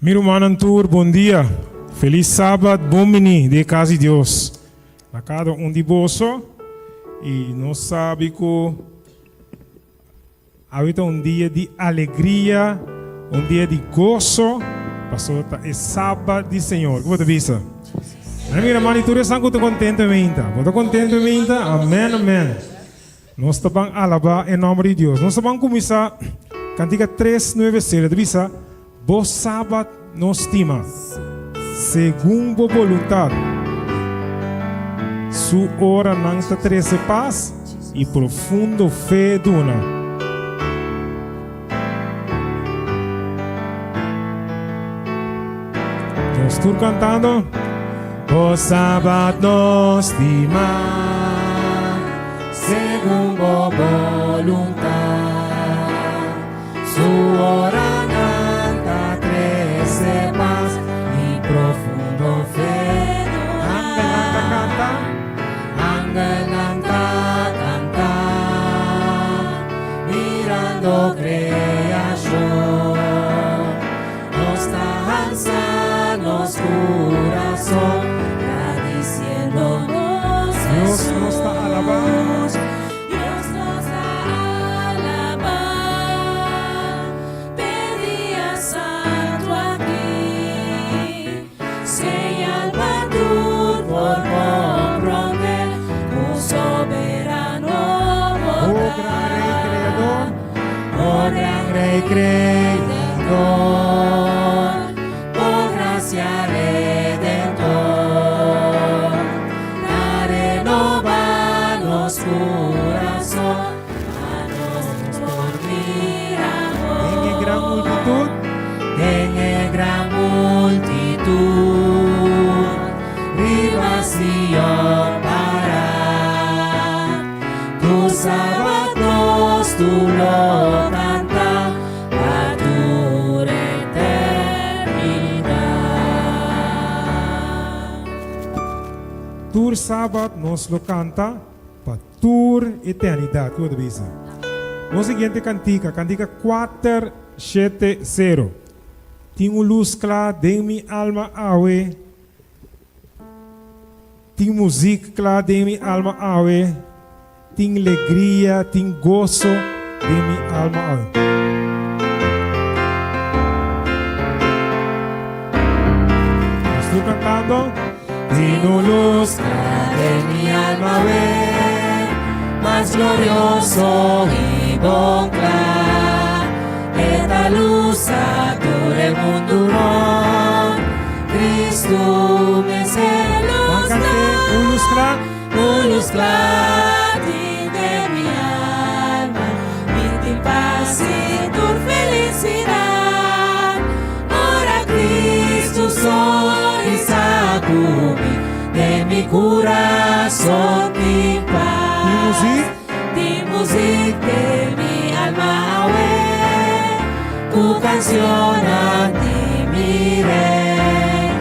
Meu irmão Antur, bom dia. Feliz sábado, bom menino de casa de Deus. Na cada de bolso. E nós sabemos que é dia de alegria, dia de gozo. Pastor, é sábado do Senhor. Como você visa? Minha irmã, tu estás contente? Estou contente? Amém, amém. Nós estamos alabar em nome de Deus. Nós estamos começar cantiga 396. Tu visa? Bo sábado nos estima, segundo a vontade. Sua hora não está 13 paz e profundo fé duna. Nós estamos cantando. Bo sábado nos estima, segundo a vontade. Sua hora profundo fé. Angelanta canta, mirando creación. Nos danza, nos corazón, diciéndonos Dios nos está alabando. Dios nos alaba. Pedía santo aquí. Señal batur por comprender un soberano votar. Oh gran rey creador, oh gracia redentor, a renovar los corazón, a nos dormir amor. En gran multitud, en gran multitud. Rivación para tus sábados, tú lo canta a tu eternidad. Tu sábado nos lo canta para tu eternidad. ¿Qué te dice? La siguiente cantica 470. Tengo luz clara de mi alma awe. Tem música clara de minha alma ave, tem alegria, tem gozo de minha alma ave. Estou cantando. Tenho luz clara de minha alma ave, mais glorioso e bom claro, esta luz a todo el mundo, Cristo me celou. Luz clara de mi alma, mi paz y tu felicidad. Ora Cristo soy sacumi de mi corazón mi paz. Di música de mi alma, tu canción a ti mi rey.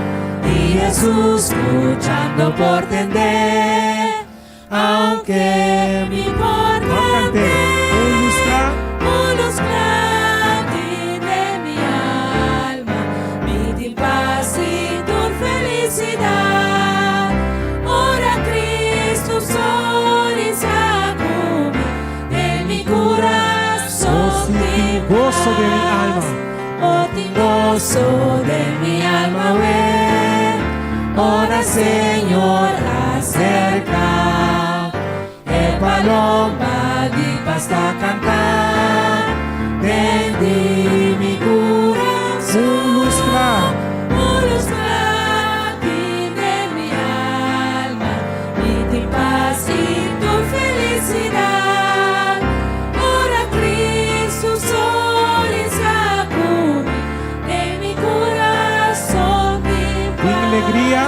Jesús luchando por tender, aunque mi portante, un luz clara de mi alma, mi paz y tu felicidad. Ora Cristo soy sacumi de mi corazón, mi gozo de mi alma, oh ti gozo de mi alma, ora Señor acerca, el paloma di pasta cantar, tendí mi corazón. Luz clara de mi alma, mi paz y tu felicidad. Ora Cristo soy sacumi de mi corazón, mi alegría.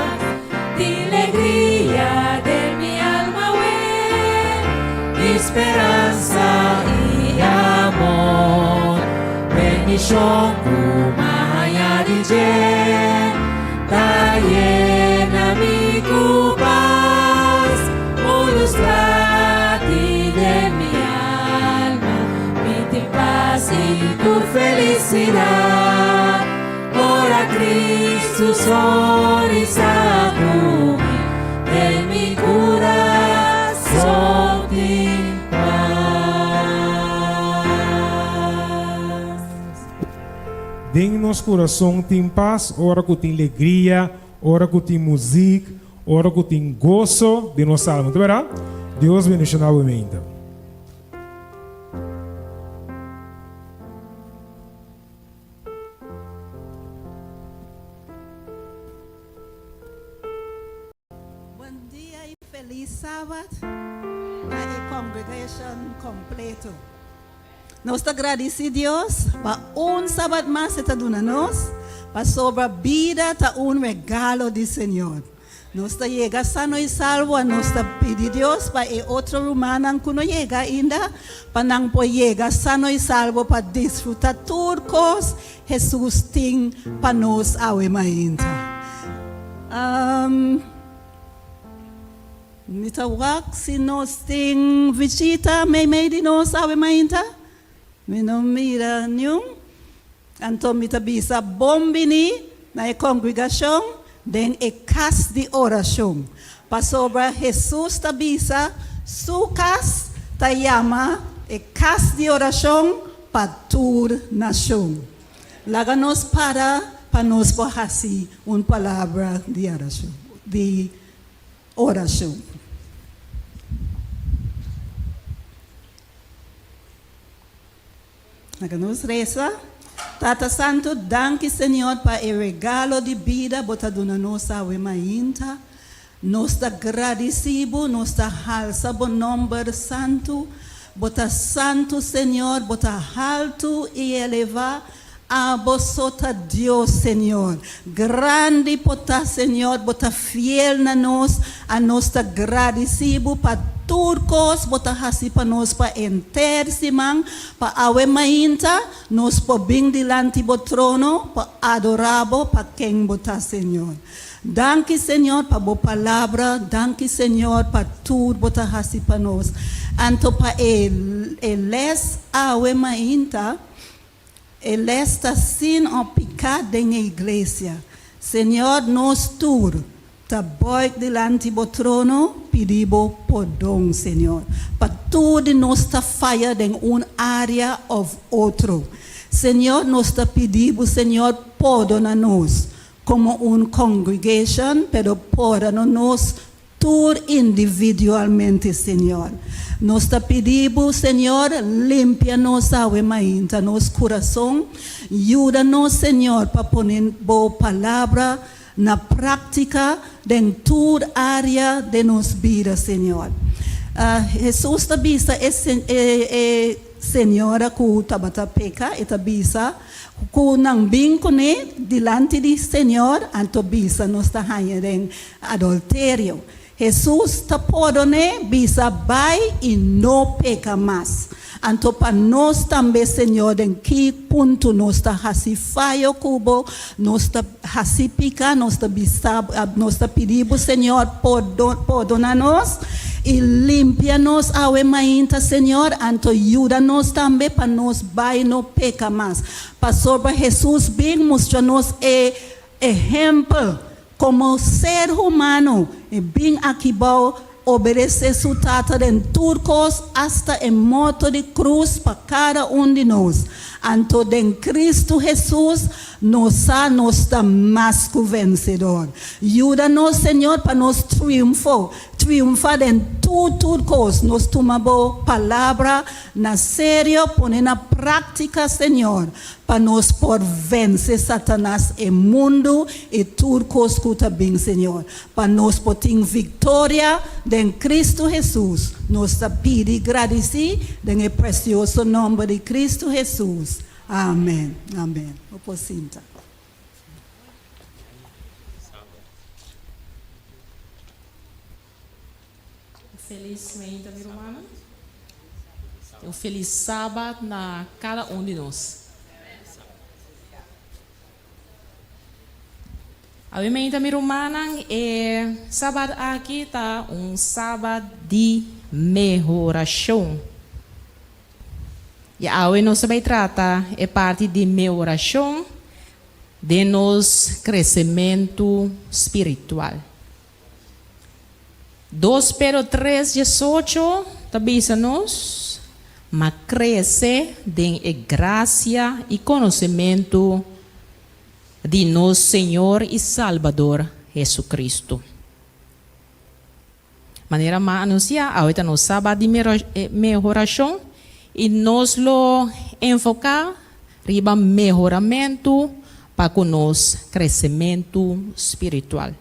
Di alegría de mi alma, esperanza y amor. Bendición kumaya DJ, ta llena mi paz. Luz clara de mi alma, mi paz y tu felicidad. Ora tu sonrisa cubrir de mi corazón en paz. Dê-nos coração tem paz, ora que tem alegria, ora que tem música, ora que tem gozo de nossa alma. Tá vendo? Deus bendiga novamente. Bom dia e feliz sábado à congregação completa. Nós te agradecemos a Deus para sábado mais que está dando a nós, para sobre a vida está regalo do Senhor. Nós te chega sano e salvo, nós te pedimos a Deus para outro humano que não chega ainda, para não chegar sano e salvo para desfrutar tudo que Jesus tem para nós ainda. Mitawak si nós tem visita meio de nós ainda. Me não mira nenhum. Então me tabisa bombini na congregação, den casa de oração. Para sobre Jesus tabisa sucas tayama casa de oração para toda nação. Laga nos para nos bahasi palavra de oração. De oração. Nos reza, Tata Santo, danke Senhor para o regalo de vida, bota dona nossa ainda. Nós te agradecemos, nós te alça bom nome santo, bota santo Senhor, bota alto e eleva a bosota Deus Senhor. Grande bota Senhor, bota fiel na nós, a nós te agradecemos para turcos bota hasi para nós para enter simang para awe mainta nos po bing dilanti bo trono para adorabo para quem bota Senhor. Danke Senhor para bo palavra, danke Senhor para tudo bota hasi para nós. Anto para les awe mainta eles ta sin o pecado na igreja. Senhor nos tur ta boik dilanti bo trono pedibo perdão, Senhor. Para tudo nós ta falha em área ou outro. Senhor, nós ta pedimos, Senhor, perdona-nos como congregation, pero perdona-nos tudo individualmente, Senhor. Nós te pedimos, Senhor, limpia-nos a ainda nosso coração. Ajuda-nos, Senhor, para pôr boa palavra na prática em toda área de nossa vida, Senhor. Jesus te bisa Senhora que tabata peca e te bisa que não bem com dilante de Senhor, anto bisa nos ta em adultério. Jesus te perdone, bisa vai e não peca mais. Anto para nós também, Senhor, em que ponto nós está racifaio cubo, nós está racipica, nós está pedimos, Senhor, perdona-nos e limpia-nos ao emainta, Senhor, anto ajuda-nos também para nós vai não peca mais. Pastor para Jesus bem mostra-nos exemplo como ser humano e bem aqui bom obedecer su tata en turcos hasta en moto de cruz para cada de nós. Anto en Cristo Jesús nos da más que vencedor. Ayúdanos, Señor, para nos triunfar en turcos. Nos tomamos palabra na serio, poner na práctica, Señor, para nos por vencer Satanás el mundo y turcos que también, Señor. Para nos por tener victoria en Cristo Jesús. Nos pide y agradece en el precioso nombre de Cristo Jesús. Amén. Amén. Oposita. Feliz manhã, minha irmã. Um feliz sábado na cada de nós. A minha irmã, sábado aqui está sábado de melhoração. E a nós vai tratar parte de melhoração Denos crescimento espiritual. 2 Pedro 3:18 diz-nos, mas cresce em graça e conhecimento de nosso Senhor e Salvador Jesucristo. Maneira mais anunciar, ahorita no sábado de melhoração e nós lo enfocar riba melhoramento para conosco crescimento espiritual.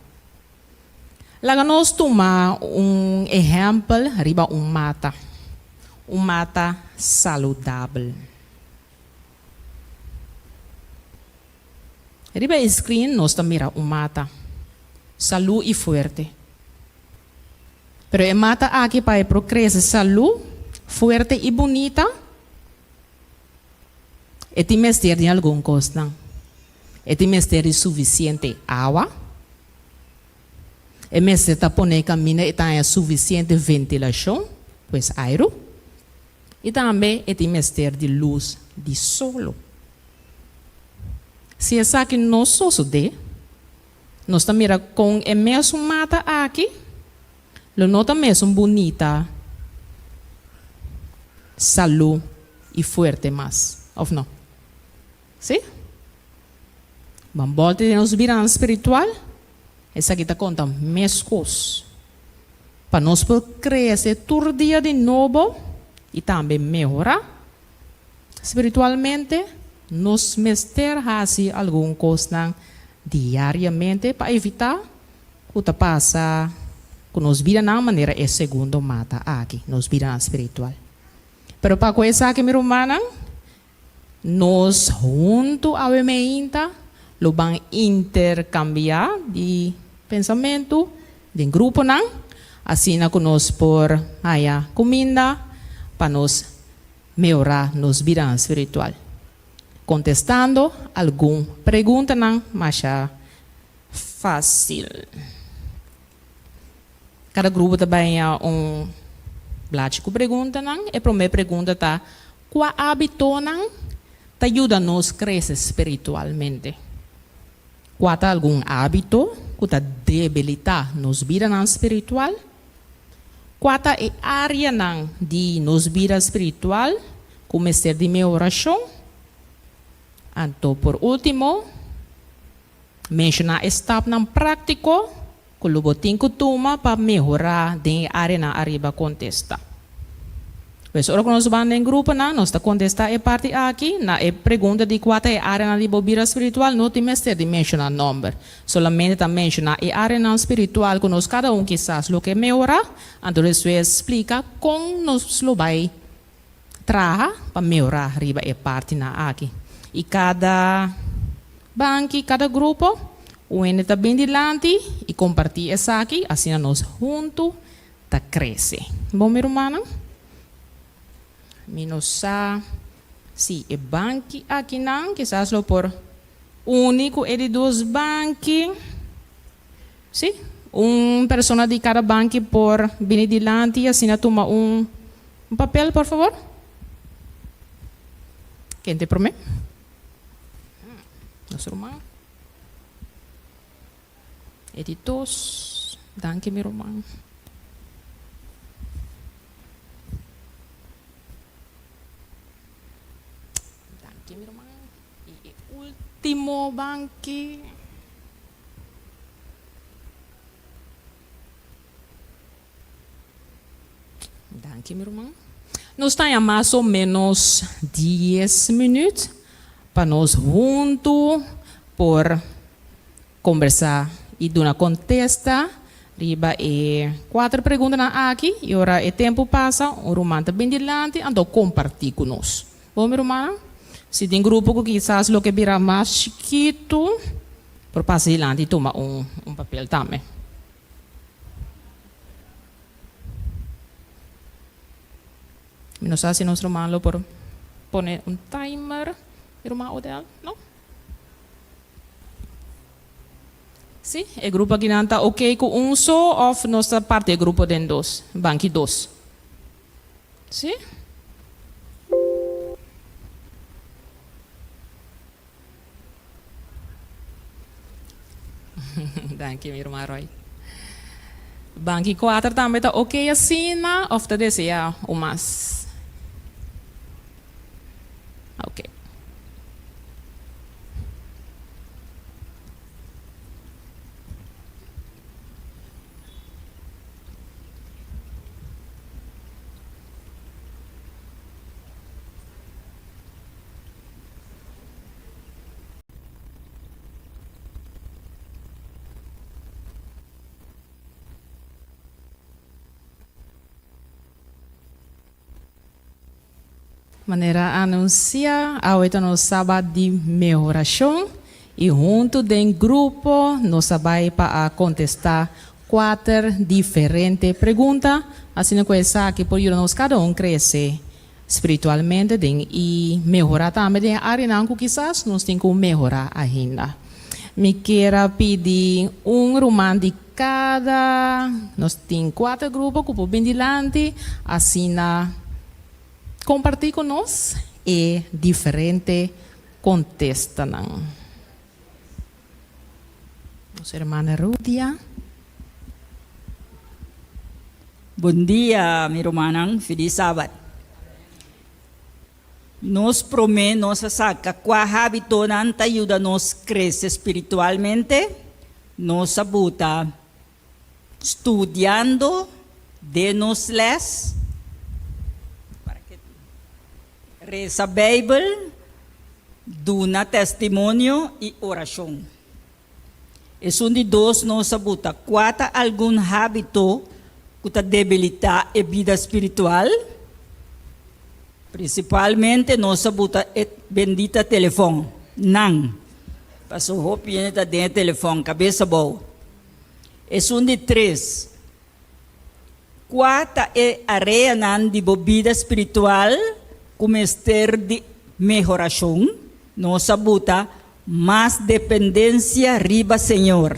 Lá nós tomar exemplo riba mata saudável. Riba screen nós mira mata saúde e forte. Pero é mata aqui para crescer saúde forte e bonita. E tem mestre de algum coisa. E tem mestre de suficiente água. E mestre está pondo caminho e tem suficiente ventilação, pois aero. E também tem mestre de luz de solo. Se é que nós somos nós também com a mesma mata aqui, não é mesmo bonita, saúde e forte mais, ou não? Sim? Vamos voltar de nossa vida espiritual. Essa aqui está contando mescos. Para nós poder crescer todo dia de novo e também melhorar espiritualmente, nós mestre fazer alguma coisa diariamente para evitar que está passa que nos vida na maneira é segundo mata aqui, nos vida espiritual. Pero para coisa aqui, meu irmão, nós junto a meinta lo vamos intercambiar de pensamento de grupo não, assim na conosco por comida para nos melhorar nos vida espiritual. Contestando alguma pergunta não, mas é fácil. Cada grupo também é blad com pergunta não, e a primeira pergunta tá qual hábito não te ajuda a nos crescer espiritualmente? Qual é algum hábito que te debilita nos vida espiritual? Qual é a área não de nos vida espiritual como ser de minha oração? Então, por último, mencionar estado não prático que o tem que tomar para melhorar de área na arriba contesta. Pois ora que nós vamos em grupo, nós está contestar a parte aqui, na pergunta de qual é a área na vida espiritual, não tem mestre de mencionar número. Solamente está mencionar a área na espiritual que nós cada quizás lo que melhorar, então isso explica como nós lo vai trabalhar para melhorar arriba a parte na aqui. E cada banco, cada grupo, o ene está bem dilante e compartilha essa aqui, assim nós juntos tá cresce. Bom, meu irmão? Minosa, si e banco aqui não, quizás lo por único e de dois bancos, sim? Pessoa de cada banco por bem dilante, assim toma papel, por favor. Quem te promete? Nosso irmão. Editos, danke meu irmão. Danke meu irmão. E último banque. Danke meu irmão. Nós estamos a mais ou menos 10 minutos para nós juntos por conversar e dar uma contesta. Riba e 4 perguntas aqui e ora o tempo passa, o irmão está bem dilante, então compartilhe conosco. Bom, meu irmão? Se tem grupo que quizás lo que vira mais chiquito, por passar dilante e tomar papel também. Não sei se nosso irmão por poner timer, irmão Odell, não? Sim, o grupo aqui não está ok com só ou nossa parte do grupo tem 2, banco 2. Sim? Dank je, irmã Roy. Banki 4 também tá ok assim, na? Of tá deseja umas? Ok. Maneira anuncia a no sábado de melhoração e junto do grupo nós vai para contestar 4 diferentes perguntas, assim que essa que por nós cada crescer espiritualmente e melhorar também a área que quizás nós temos que melhorar ainda. Me quero pedir romano de cada, nós temos 4 grupos que podem dilante, assim compartir conosco e diferente contestam. Nossa irmã Rudia. Bom dia, meu irmão. Feliz sábado. Nos promete, nos saca, qual hábito não ajuda a nos crescer espiritualmente, nos abuta estudando de nos les, reza a Bíblia, duna testemunho e oração. É de dois nos abuta. Quatro algum hábito que te debilita a vida espiritual. Principalmente nos abuta o bendito telefone. Não. Passou roupa e está dentro do telefone, cabeça boa. É de 3. Quatro é a área de vida espiritual. Como ester de melhoração, nos abuta mais dependência riba Senhor.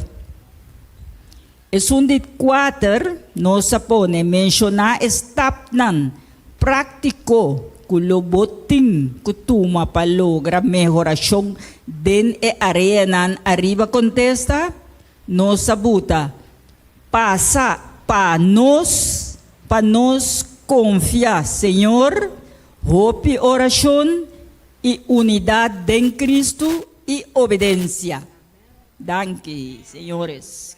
É de 4, nos apone mencionar estap nan prático que lobotin que tuma para lograr melhoração den e area nan arriba contesta, nos abuta passa para nos confiar Senhor, hope oração e unidade em Cristo e obediência. Danke, senhores.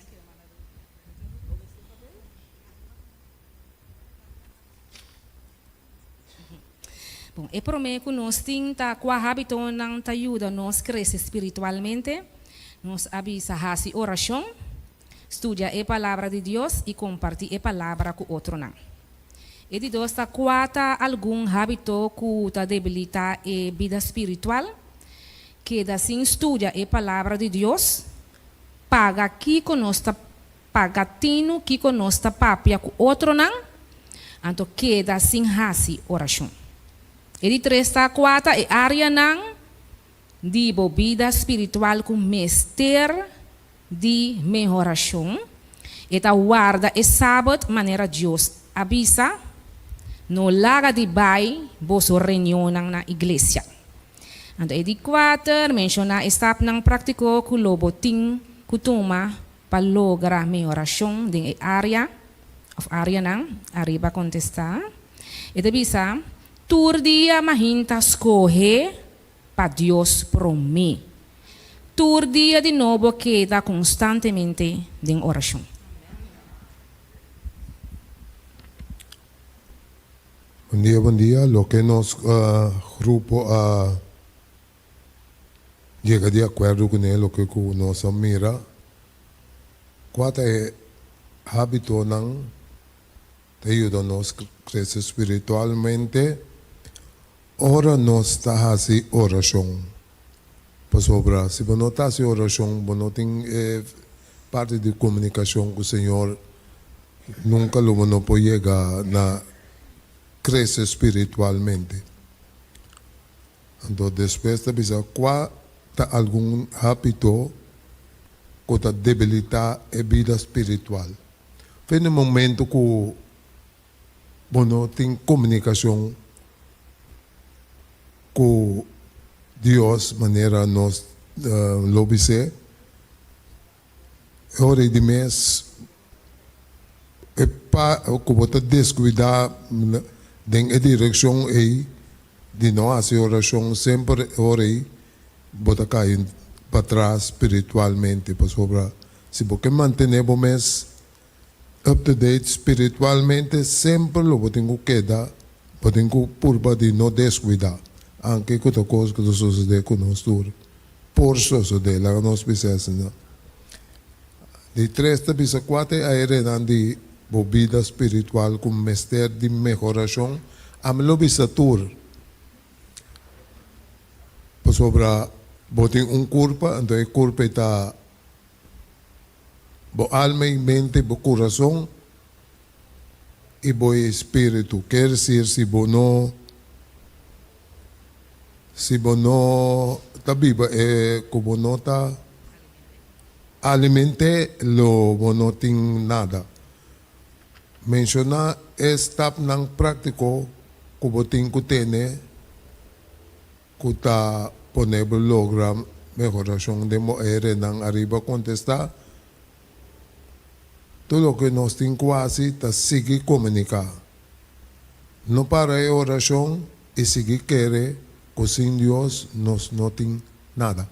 Bom, e prometo que nós temos com a hábito não te ajuda nós crescer espiritualmente, nós avisa a oração, estudia a palavra de Deus e compartilha a palavra com outro não. E de dois, quatro algum hábito que te debilita a vida espiritual, que assim estudia a palavra de Deus, paga aqui conosco, pagatino que conosco papia com outro não, então queda assim hasi oração. E de três, quatro é área não de vida espiritual com mestre de melhoração, e ta guarda e sábado maneira Deus avisa, no laga de bai, boso reunião na igreja. Então, e de 4, menciona estap ng praktiko ku loboting kutuma para lograr melhoração de área of área nang arriba contestar. E de bisa, tur dia mahinta escoge para Deus promi. Tur dia de novo queda constantemente em oração. Buen día. Lo que nos grupo llega de acuerdo con él, lo que nos mira, cuál es hábito nang te ayuda a nos crecer espiritualmente, ahora nos está así oración. Pues obra, si no está así oración, no tiene parte de comunicación con el Señor, nunca lo no puede llegar a crece espiritualmente. Entonces, después de pensar, ¿cuál es algún hábito que te debilita la vida espiritual? En el momento que uno tiene comunicación con Dios, manera nos lo dice, hora de mês, como te descuidar em direção aí, de nós, a oração sempre hora aí, bota cair para trás espiritualmente, para sobrar. Se você manter o mês up to date espiritualmente, sempre lo tenho que dar, tenho por de não descuidar. Anche questa cosa che succede con noi, por succede, la nostra presenza. Di tre bisa quattro aere di vida spiritual con mester di mejoração, am lo bisa tur. Pa sobra boting culpa, então culpa está bo alma e mente, bo coração e bo espírito. Quer dizer, se bo não está viva, como não está alimente, lo não tem nada. Mencionar estap ng práctico, como tem que ter, que está poner logra mejoração de moere ng arriba contestar. Tudo que nós temos quase está seguir comunicar. Não para a oração e seguir querer. Sin Dios nos no tem nada.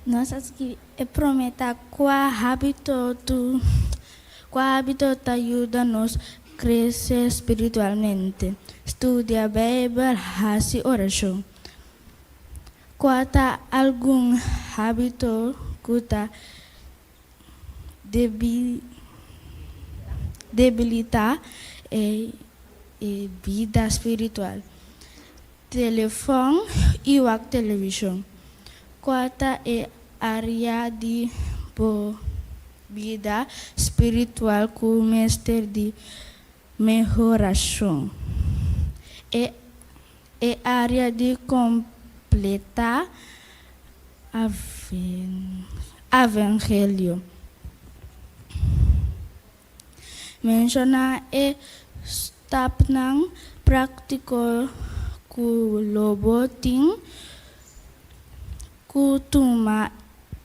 Nós aqui prometa qual hábito te ajuda nos a crescer espiritualmente. Estudia a Bíblia, faz oração. Qual algum hábito que está debilitar e vida espiritual. Telefone e a televisão. Quarta é área de vida espiritual com mestre de mejoração. É área de completar evangelho. Menciona step ng praktiko ku loboting kutuma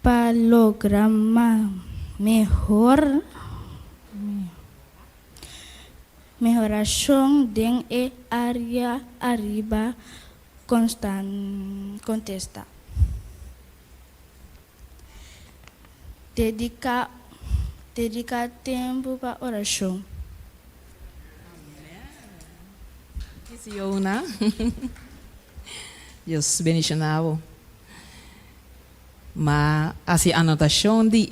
palograma mejoración den área arriba contesta. Dedica tempo para oração. Esse é uma. Deus bendicionado. Mas a anotação de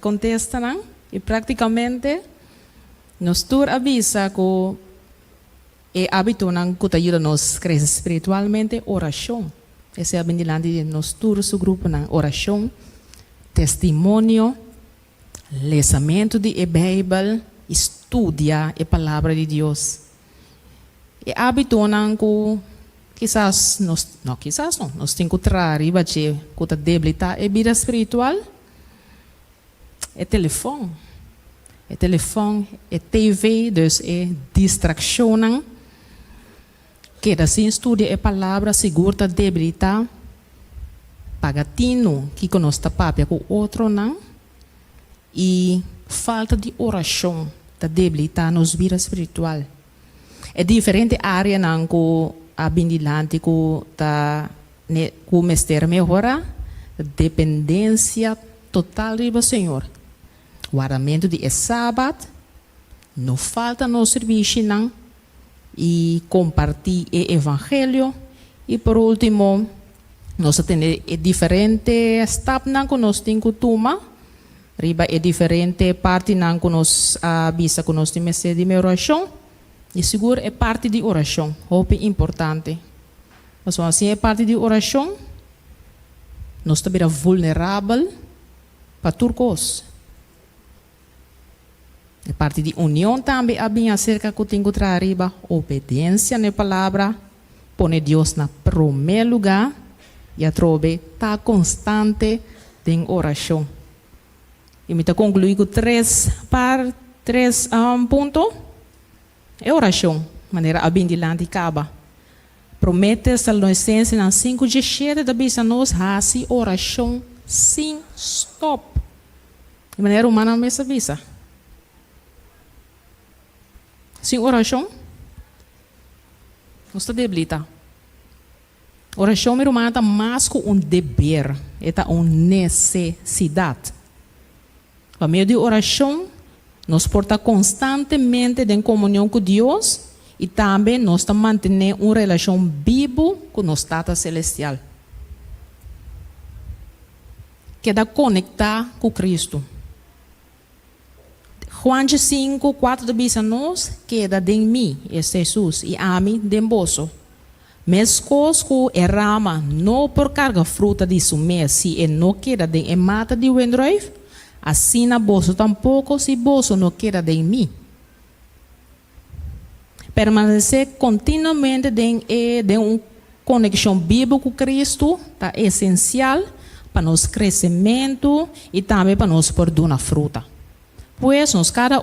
contesta, não? E praticamente nos tur avisa que é hábito não que ajuda nos crescer espiritualmente oração. Esse é a bendilante de nos tur su grupo não oração, testemunho, lesamento de Bíblia, estudia a palavra de Deus. E hábito não que quizás nós temos que trazer para que a debilitar a vida espiritual. É telefone, é TV, dus é distração não. Que assim estudia a palavra segura debilitar pagatino que conosco papia com outro não. E falta de oração da debilitar nos vida espiritual. É diferente área não que a bendilante que tá com mestre melhora dependência total do Senhor. Guardamento de sábado, não falta no serviço não e compartilhar o evangelho e por último nós temos diferente step não que nós temos que tomar. Riba é diferente parte não que nós avisa que nós temos de oração e seguro é parte de oração, é importante. Mas assim é parte de oração, nós estamos vulnerável para turcos. É parte de união também a bem acerca que tem que trazer obediência na palavra, pôr Deus na primeiro lugar e a trobe tá constante em oração. E me está concluindo com três pontos. É oração, maneira abindilante acaba. Promete Salonicenses na 5:17 da bisa nos hasi oração sem stop. De maneira humana não essa bisa. Sem oração, não está debilita. Oração humana está mais que dever, é uma necessidade. Por meio de oração, nós porta constantemente em comunhão com Deus e também nós manter uma relação viva com nosso Tata Celestial. Queda conectar com Cristo. Juan 5:4 diz a nós, queda em mim, é Jesus, e a mim de vosso. Mescos que errama não por carga fruta de sumer, se e não queda em mata de wendroif, assim na vosso tampouco, se vosso não queda em mim. Permanecer continuamente em uma conexão viva com Cristo é essencial para nosso crescimento e também para nós produzir fruta. Pois nós cada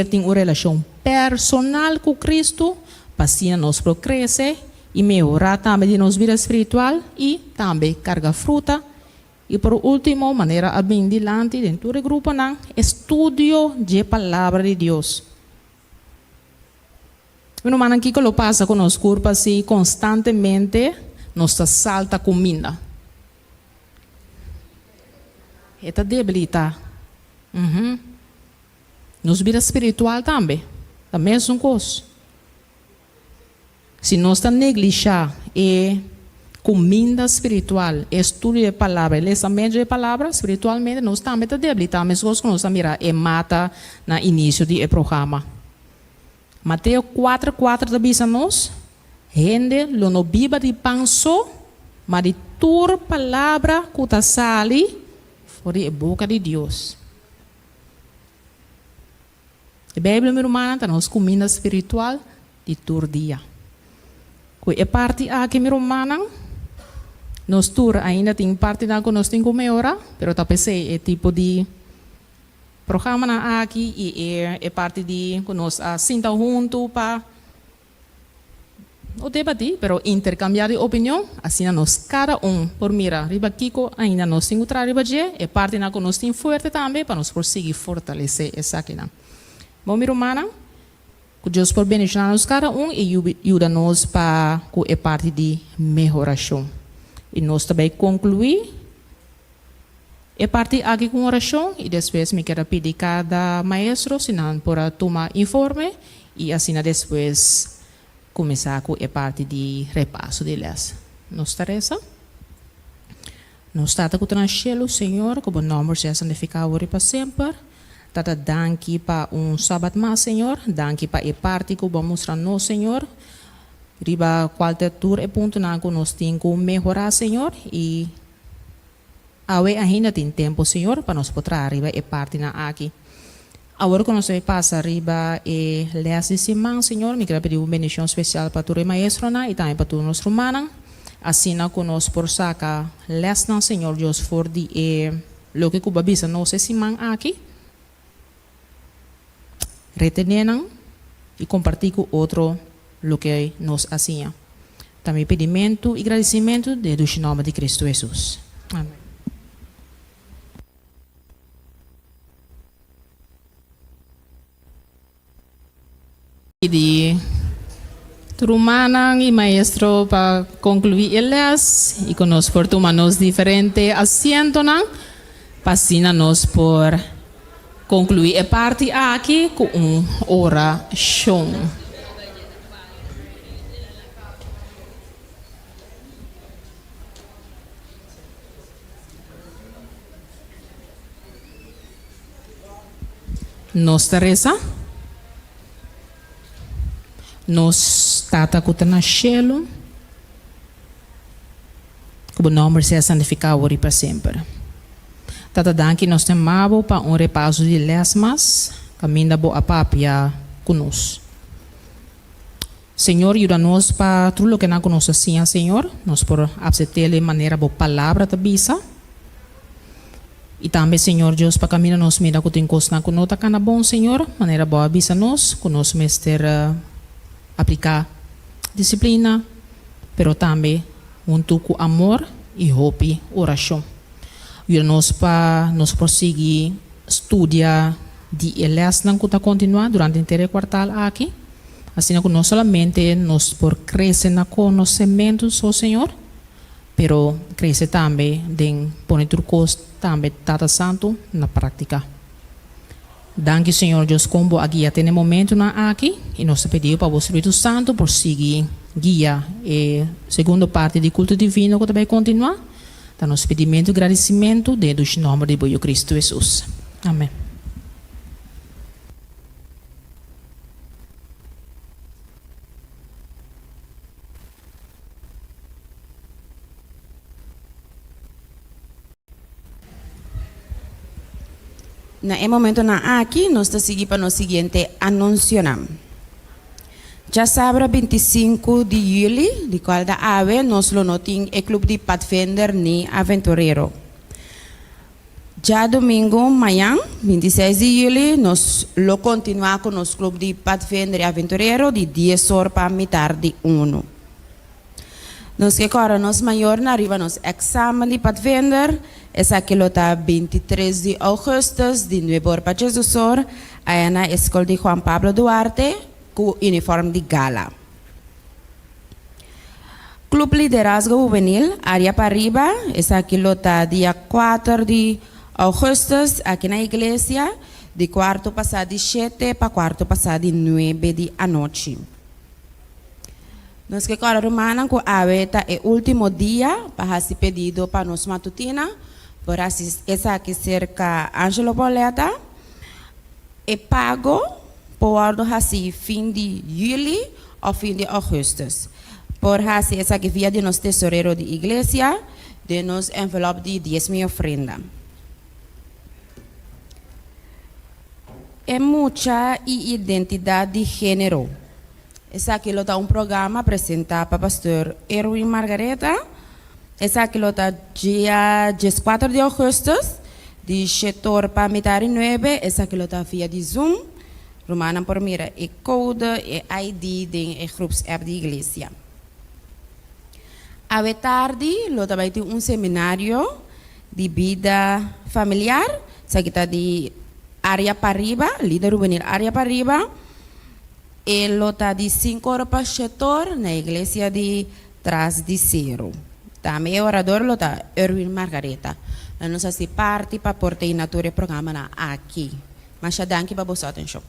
tem uma relação personal com Cristo, para assim nós crescer e melhorar também de nossa vida espiritual e também carregar fruta. E por último, maneira a bem dilante dentro do grupo, estudio de palavra de Deus. Meu irmão, aqui que lo passa com nos corpos assim constantemente, nos salta comida. Eta debilita. Nos vida espiritual também. A mesma coisa. Se nós negligenciar comida espiritual, estudo de palavra, lançamento de palavra, espiritualmente nós também debilitamos. Mesma coisa que nós mira e mata no início do programa. Mateus 4:4 diz a nós, gente lo no biba de panso, mas de tur palavra que está sali fora a boca de Deus. A Bíblia, meu irmão, está nos comida espiritual de tur dia. E parte aqui, meu irmão, nós tur ainda tem parte da que nós temos que melhorar, pero talvez é tipo de programa na aqui e é parte de que nós sinta junto para o debater, pero intercambiar de opinião, assim nós cada por mira, riba Kiko ainda nós temos outra riba de é parte na que nós temos forte também para nós conseguir fortalecer essa aqui. Bom, meu irmão, que Deus por beneficiar nós cada e ajuda-nos para que é parte de melhoração. E nós também concluir é parte aqui com oração e depois me quero pedir cada maestro se não para tomar informe e assim depois começar com a parte de repasso de leis. Nos taresa? Nos tata com o cielo, Senhor, que o nome seja santificado para sempre. Tata danke para sábado mais, Senhor. Danke para a parte que vamos mostrar nós, Senhor. Riba qualquer tour e ponto na que nós temos que melhorar, Senhor, e ainda tem tempo, Senhor, para nós poder arriba e parte na aqui. Agora que nós passa arriba e leas de semana, Senhor, me quero pedir uma bendição especial para o maestro e também para o nosso irmão. Assim que nós por saca les na, Senhor, Deus for de lo que cuba bisa nós esse semana aqui. Retenem e compartilhar com outro lo que nos hacía. Também pedimento e agradecimento de Deus em nome de Cristo Jesus. Amém. De Trumanan e maestro para concluir elas e conosco por tomarmos diferente asiento pasina nos por concluir a parte aqui com uma oração. Nos Teresa, nos tata que está no cielo, que o nome seja santificado hoje para sempre. Tata danke nós temamos para repasso de lesmas, caminho da boa papia conosco. Senhor, ajuda-nos para tudo o que não conosco assim, Senhor, nós por aceitar de maneira boa palavra da bisa. E também, Senhor Deus, para caminhar nos mira que tem coisa que não está bom, Senhor, maneira boa bisa nós, que nós mestre aplicar disciplina, pero também junto com amor e hope, oração. Ajuda-nos para nos prosseguir, estudar de elas não que continuar durante o inteiro quartal aqui. Assim que não somente nos por crescer no conhecimento do Senhor, pero crescer também em pôr também Tata Santo na prática. Danke, Senhor Deus, como aqui até no momento aqui, e nós pedimos para o Espírito Santo por seguir, guia e segunda parte do culto divino que vai continuar. Tá nosso pedimento e agradecimento dentro do nome de Cristo Jesus. Amém. Na momento aqui, nós estamos seguindo para o seguinte anúncio. Já sábado 25 de julho, de qual da ave, nós lo temos o clube de Pathfinder ni Aventureiro. Já domingo, amanhã, 26 de julho, nós lo continuamos com o nosso clube de Pathfinder e Aventureiro de 10 horas para metade de 1. Nós que agora, nós maior, arriba nos exame de Pathfinder, essa que está 23 de agosto, de 9 horas para Jesus, aí na escola de Juan Pablo Duarte, com uniforme de gala. Clube Liderazgo Juvenil, área para arriba, essa que está dia 4 de agosto, aqui na igreja, de quarto passado de 7 para quarto passado de 9 de a noite. Nós que agora romana com a aveta é o último dia para ser pedido para nós matutina, por essa que cerca Angelo Boleta, é pago por assim fim de julho ou fim de agosto. Por assim essa que via de nosso tesoureiro de igreja, de nos envelope de 10.000 ofrenda. É muita identidade de gênero. Essa aqui está programa apresentado para o pastor Erwin Margareta. Essa aqui está dia 14 de agosto, de 7 horas para metade 9. Essa aqui está via de Zoom. Romana por mira e code e ID de grupos app de igreja. A tarde, lo vai ter seminário de vida familiar. Essa aqui está de área para riba, líder juvenil área para riba. E lo está de 5 horas para 7 horas na igreja de Trás de Cero. Também o orador lo está Erwin Margareta. Nós assim parte para portar na tua programa aqui. Mas já danke para você atenção.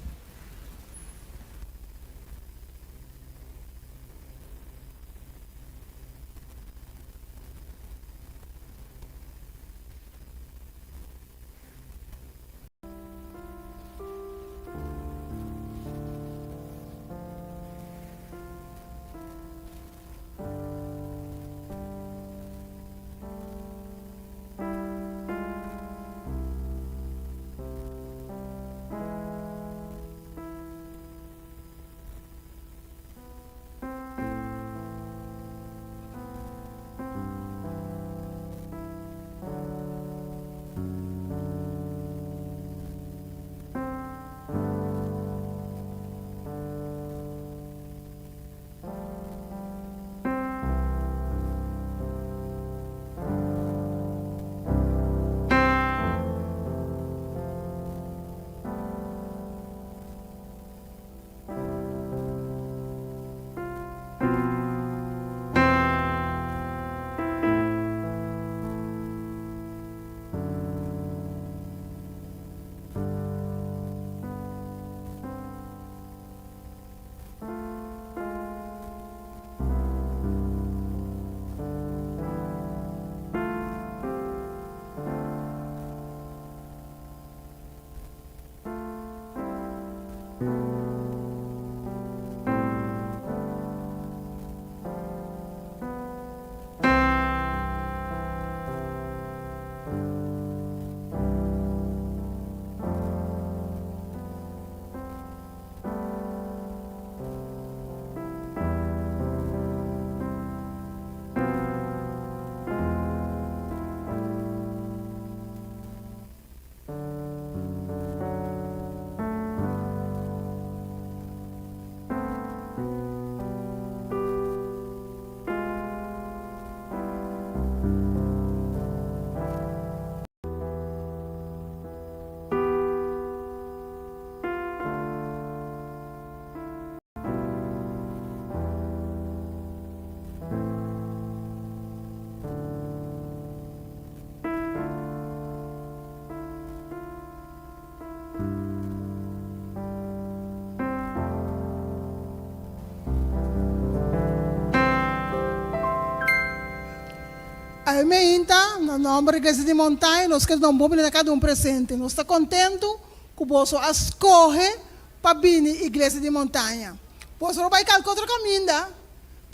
A emenda, no nome da Igreja de Montanha, nós queremos dar um bom a cada um presente. Nós estamos contentos que você escolhe para vir à Igreja de Montanha. Você não vai calcular outro caminho,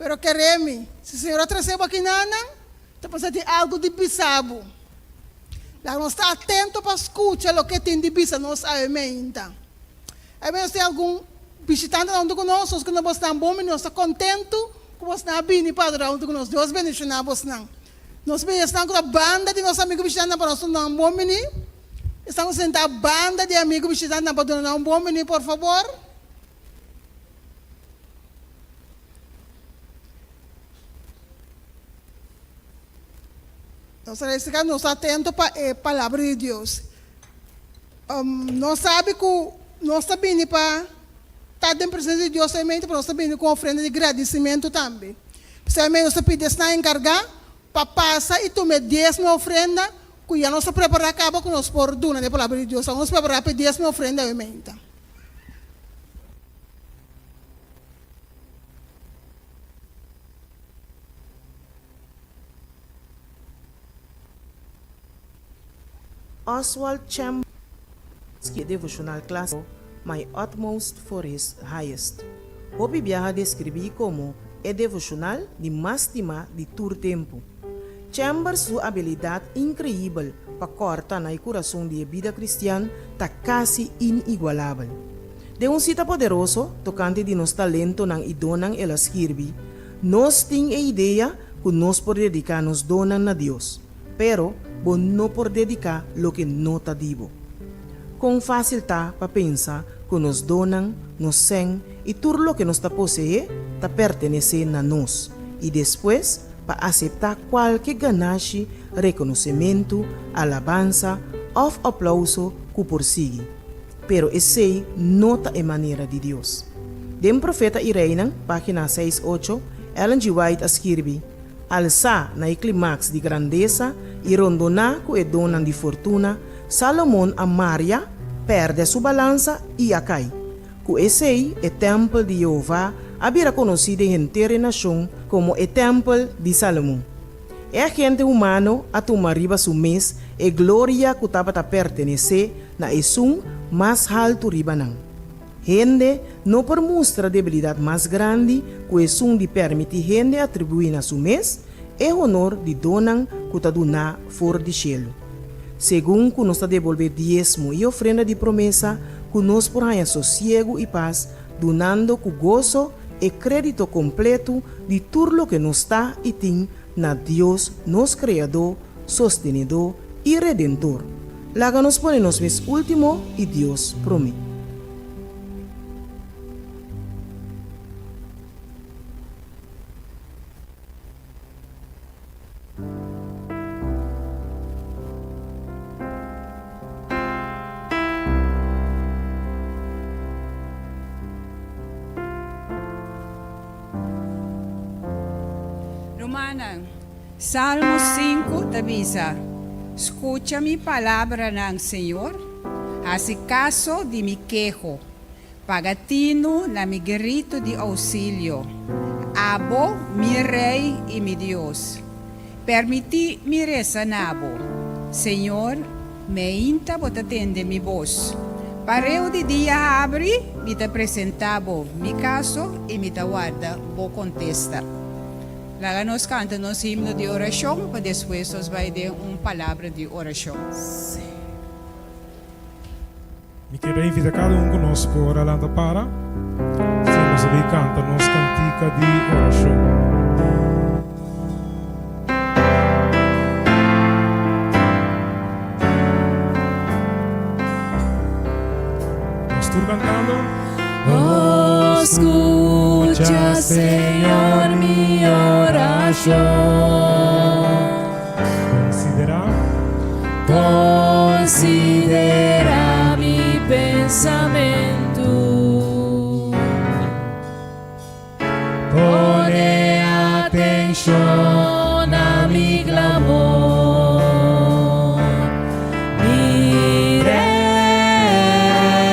mas queremos, se a senhora trazer aqui, está passando algo de bizarro. Lá nós estamos atentos para escutar o que tem de bizarro na nossa emenda. Aí nós temos algum visitante onde conosco, que nós estamos bom, nós estamos contentos que você está vindo para onde conosco. Deus bendiga você. Nós estamos com a banda de nossos amigos visitantes para nós dar um bom menino. Estamos sentados a banda de amigos visitantes para dar um bom menino, por favor. Nós estamos atentos para a palavra de Deus. Nós sabemos que nós estamos vindo para estar em presença de Deus, mas nós estamos vindo com oferenda de agradecimento também. Precisamente nós pedimos na encargar para passar e tomar 10 ofrenda, que já nós preparamos acaba com nós por duna de palavra de Deus. Vamos preparar para 10 ofrenda e aumenta. Oswald Chambers, devocional class, my utmost for his highest. Hobby viaja descrevi como el devocional de más estima de todo tempo. Chambers, su habilidad increíble para cortar el corazón de la vida cristiana, está casi inigualable. De un cita poderoso, tocante de nos talento nang idonan el escribi, nos tiene idea que nos por dedicarnos donan a Dios, pero vos no por dedicar lo que no ta divo. Con facilidad para pensar que nos donan, nos sen y todo lo que nos ta posee, ta pertenece a nos. Y después, para aceptar cualquier ganache, reconocimiento, alabanza o aplauso que persigue. Pero ese no ta es manera de Dios. De un profeta y reina, página 6-8, Ellen G. White escribe: alza na climax de grandeza e rondona com e donan de fortuna, Salomão a Maria perde sua balança e a cai. Com esse é templo de Jeová, había conhecido em inteira nação como o templo de Salomão. É a gente humano a tomar riba su mês e glória que estava a pertencer na esum mais alto riba não. Gente não por mostrar debilidade mais grande que esum de permitir gente atribuir a su mês é honor de donan que está donar fora de cielo. Segundo que nos está devolver diezmo e ofrenda de promessa, que nos por ganhar sossego e paz, donando com gozo e crédito completo de tudo o que nos está e tem na Deus, nos Criador, sostenedor e redentor. Laga nos pone nos mes último e Deus promete. Salmo 5 avisa: escucha mi palabra ng Señor, hace caso de mi quejo, pagatino na mi grito de auxilio, abo mi rey y mi Dios, permití mi rezanabo, Señor, me inta bot atende mi voz, pareo de dia abri, mi te presentabo mi caso y mi tawarda bo contesta. Laga nos canta nos himno de oração, para depois nós vai ter palavra de oração. Mi quero invitar cada um conosco por alanta para. Vamos a cantar nos cantica de oração. Nós estamos cantando. Oh, escucha, Señor, mi oración. Considera mi pensamento. Pone atención a mi clamor. Mi rey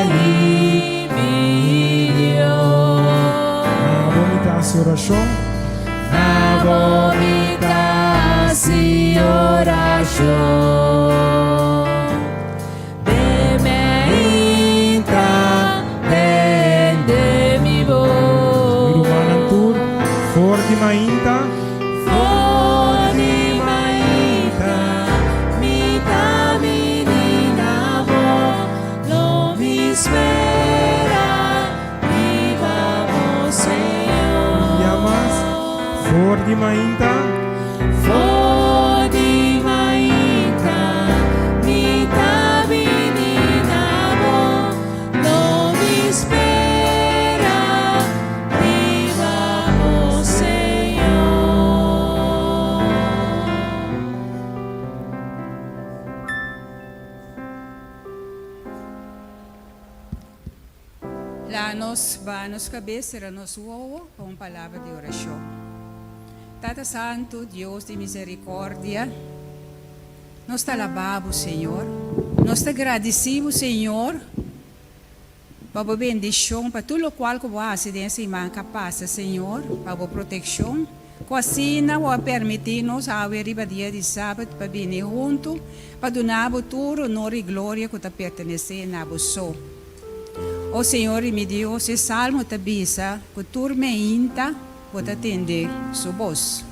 y mi Dios. Abomita oração. Abomita de meinta pende mi voz. Mirumanan tur, forti mainta. Forti mainta, mita menina voz, no me espera, vivamos Señor. Llamas, forti mainta. Forti mainta, mita menina voz, no me espera, vivamos Señor. Lá nos vanos cabeça, nos uovo com palavra de oração. Tata Santo, Deus de misericórdia, nós te alabamos, Senhor. Nós te agradecemos, Senhor, para a bendição, para tudo o qual que a acidência e manca passa, Senhor, para a proteção. Com assim, não vai permitir-nos a arriba dia de sábado para vir junto, para donar o tudo, honor e glória que te pertence a você. O Senhor e meu Deus, esse salmo te bisa, que turma inta, vou atender sua voz.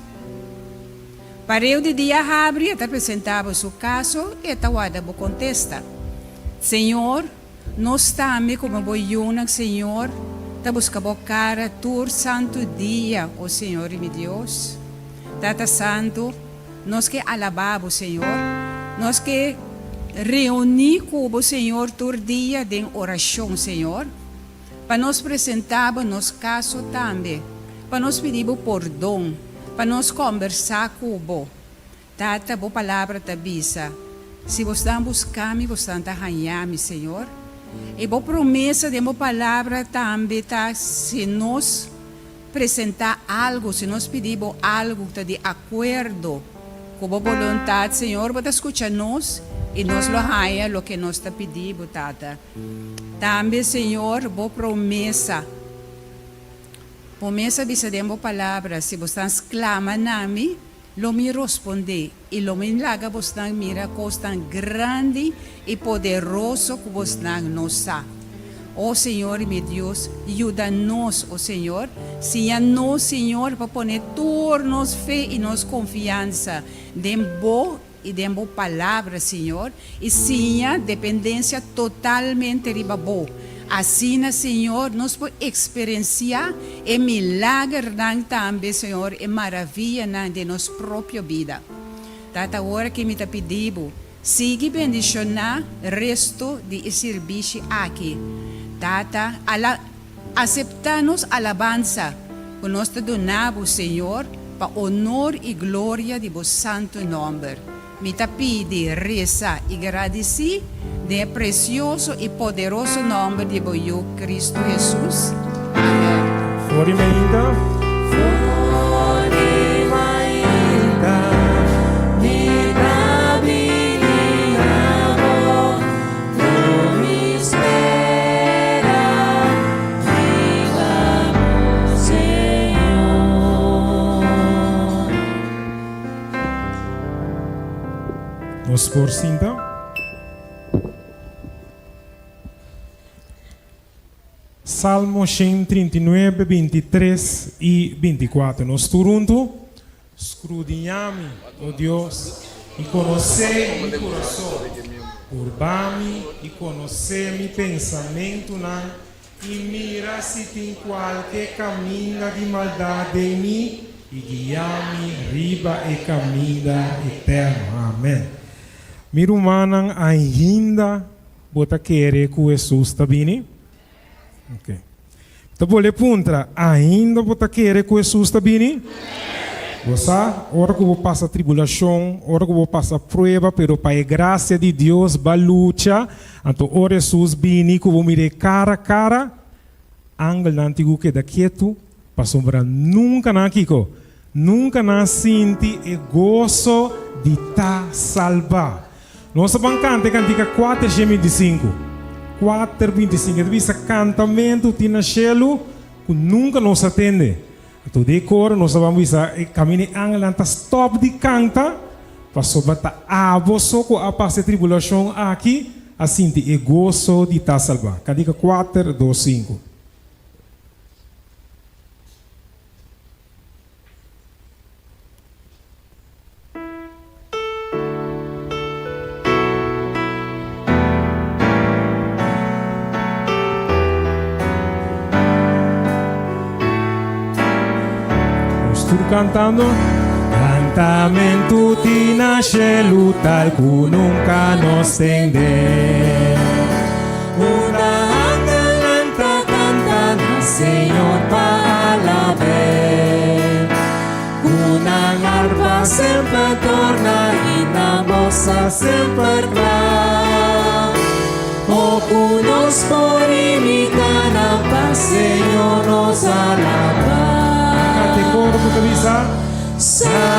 Para eu de dia abre, te apresentava o seu caso e te guarda vou contesta. Senhor, nós também como boiunang Senhor, te buscamos cara tur santo dia, o Senhor e meu Deus. Tata Santo, nós que alabamos Senhor, nós que reunir com o Senhor tur dia de oração, Senhor, para nos apresentar nos caso também, para nos pedir perdão, para nos conversar com o Tata, boa palavra te avisa. Se você está buscando, você está arranhando, Senhor. E boa promessa de boa palavra também, tá? Se nós apresentar algo, se nós pedimos algo que está de acordo com a vontade, Senhor, você escuta nós e nós lo arranha o que nós está pedindo, Tata. Também, Senhor, boa promessa. Promessa bisa de boa palavra, se você clama na mim, lo me responde e lo me laga você mira coisa tão grande e poderoso que você nos sabe. Oh Senhor, meu Deus, ajuda-nos, oh Senhor, nos Senhor, para pôr nos fé e nos confiança de boa e de boa palavra, Senhor, e sim dependência totalmente de boa. Assim, Senhor, nós podemos experienciar o milagre também, Senhor, e maravilha de nossa própria vida. Tata hora que me está pedindo, siga bendicionar o resto de serviço aqui. Tata, aceita-nos alabança, que nós te donamos, Senhor, para honor e glória de vosso santo nome. Me te pedi, reza e agradeci de precioso e poderoso nome de vosso Cristo Jesus. Amém. Forti mainta. Forti mainta, mita menina voz, no me espera, vivamos Señor. Nos por cinta. Salmo 139, 23 e 24. Nós turunto, escrudinhame, ó Deus, e conhecer meu coração. Curva-me e conhecer meu pensamento, e mira se tem qualquer caminho de maldade em mim, e guia-me riba e caminho eterno. Amém. Miro manang ainda bota querer que Jesus está vindo. Ok. Então, vou ler puntra. Ainda você quer que Jesus está vindo? Você, hora que eu passa tribulação, hora que eu passa prova, pero para a graça de Deus, vai luta. Então, hora Jesus vindo, que eu vou mirar cara a cara, angel antigo que da quieto, para sombra nunca na Kiko, nunca na senti e gozo de ta salvar. Nossa bancante cantica 4:25. 4:25, visa cantamento tina cielo que nunca nos atende. Então de cor nós vamos a caminhar angelanta stop de canta Passou bata abo soco a passe tribulação aqui, assim te gozo de tá salva. Cadica 4, 2, 5. Estou cantando. Cantamento ti nasce lutar cu nunca nos tende. Una angelanta canta na Señor pa alabar. Una arpa sempre torna y na bossa sempre cla. O cu nos por imitar pa Señor nos alabar. Cante coro cu camisa. Santo,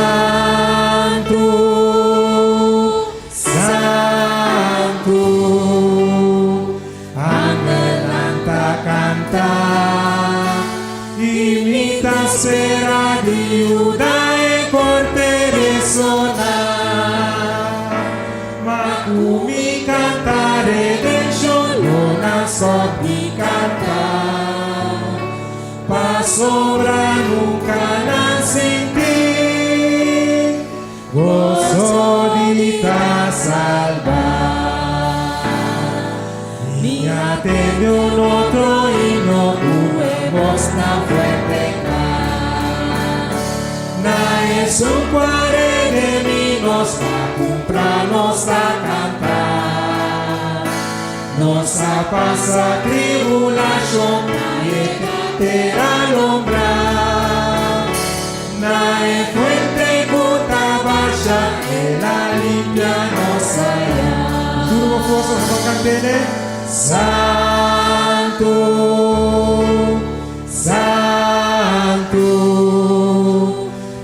Santo, angelanta canta, imita será diuda e corte sonar, macumi cantare del sciolona so di cantar, pa sopra nunca nascente. Gozo di ta salvar. Mi atende un otro y no huevos na fuerte clan. Na es un cuare de mí nos va a comprar, nos a cantar. Nos a pasar tribulación, nadie te alumbrar. Na es fuerte e la limpia nos allá. Turbo forza para cantare. Santo, Santo,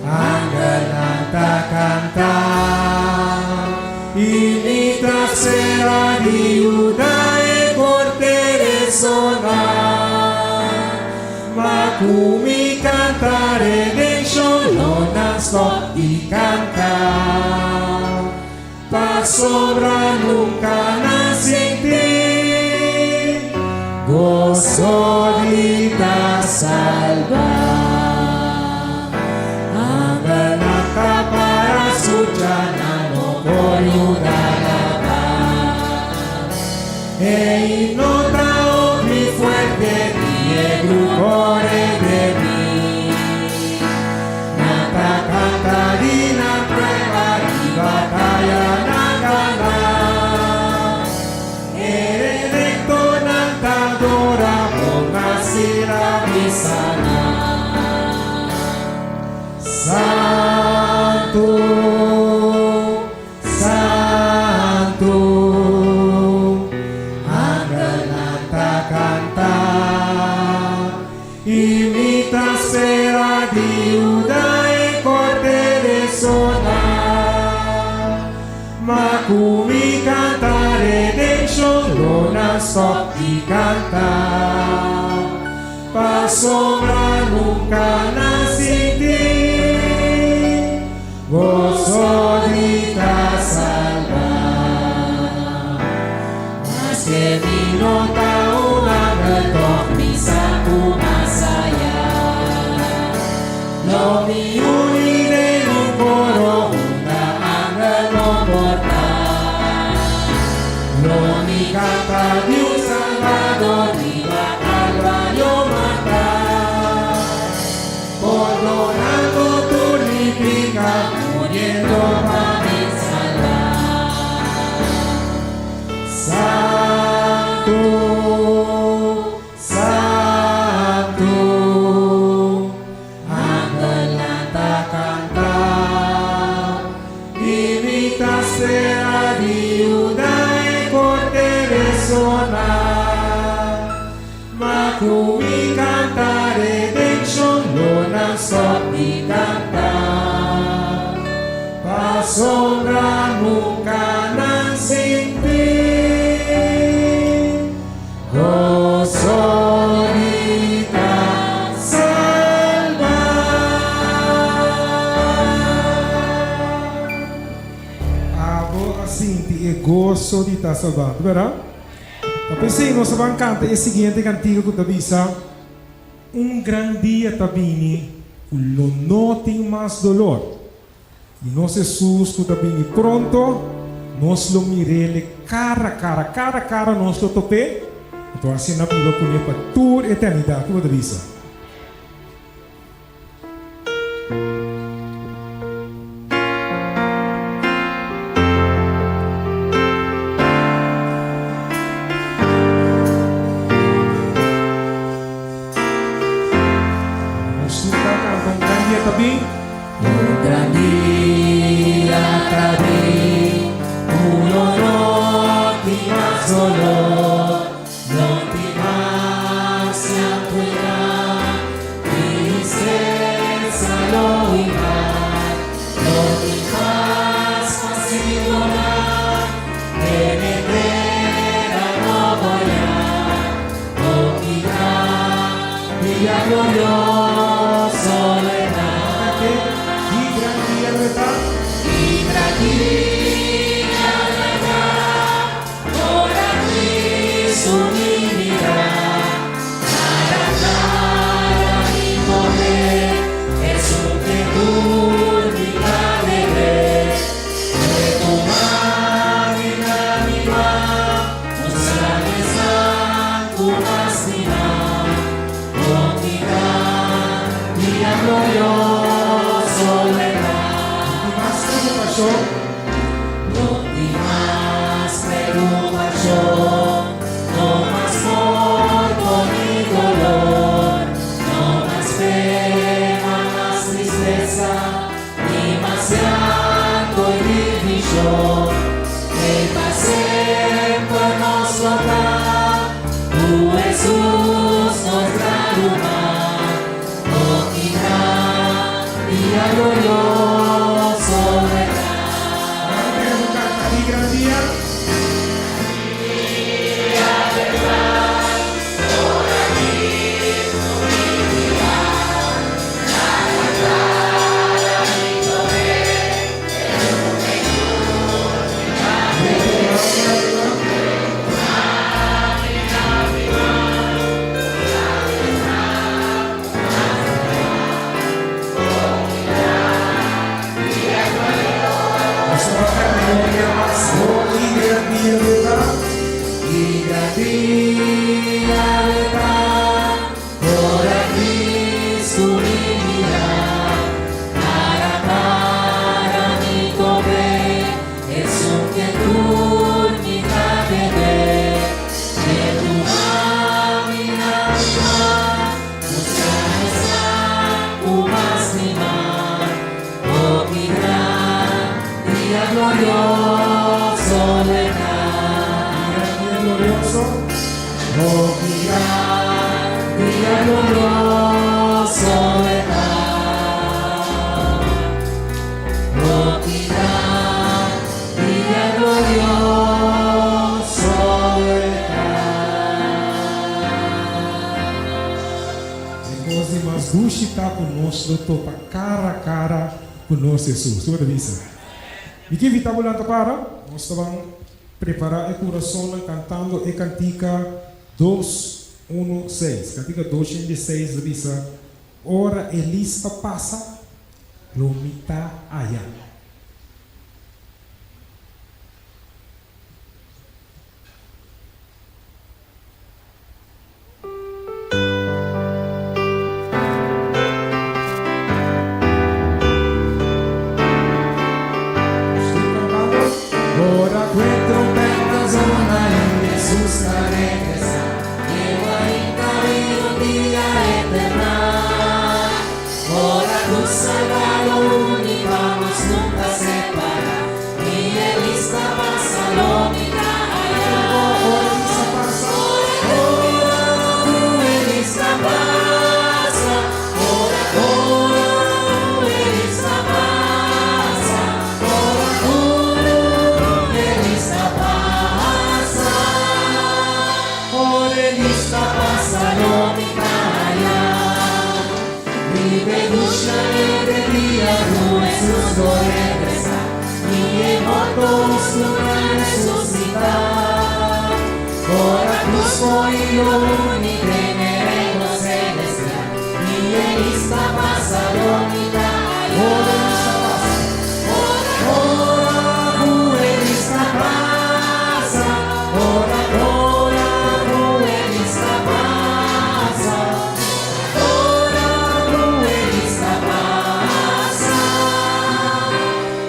angelanta canta, imita sera diuda e corte sonar, macumi cantare de sciolona sto di cantar, pa sopra nunca nascente, gozo di ta salvar. Angelanta para suciana no voglio e nota ogni fuerte di grucore de mí. Nata Catarina prueba y batalla na ganar. Erecto nanta dora póngase la bisana. Santo, Santo, imita sera diuda e corte de sonar, macumi cantare de sciolona sto di cantar, pa sopra nunca nasciti, gozo di ta salvar, mas que vino ta una misa lo mi unire in un coro una angelo portar, lo mi canta di un salvador di la calvario matar, perdonando tu riplica muriendo para mi salvar. Santo, Santo, sera diuda e corte de sonar, macumi cantare de sciolona so di cantar, pa sopra nunca nascenti, gozo di ta salvar. poderoso de estar salvado, ¿verdad? Pensei, nós vamos cantar a seguinte cantiga que avisa: um grande dia está vindo, não tem mais dolor. E nós Jesus que está vindo pronto, nós lo mirele cara a cara, nós lo tope. Então assim na Bíblia punha para toda a eternidade, que você avisa. Topa cara a cara conosco Jesus. Tu avisa. E que invitamos lá para nós vamos preparar o coração cantando a cantiga 216. Cantiga 216 avisa: ora elista passa, lomita aya. Jesús regresa y en otros lugares resucitará. ora busco iluni teneremos celestial, y esta pasa dormita, ora esta pasa, ora esta pasa, ora esta pasa,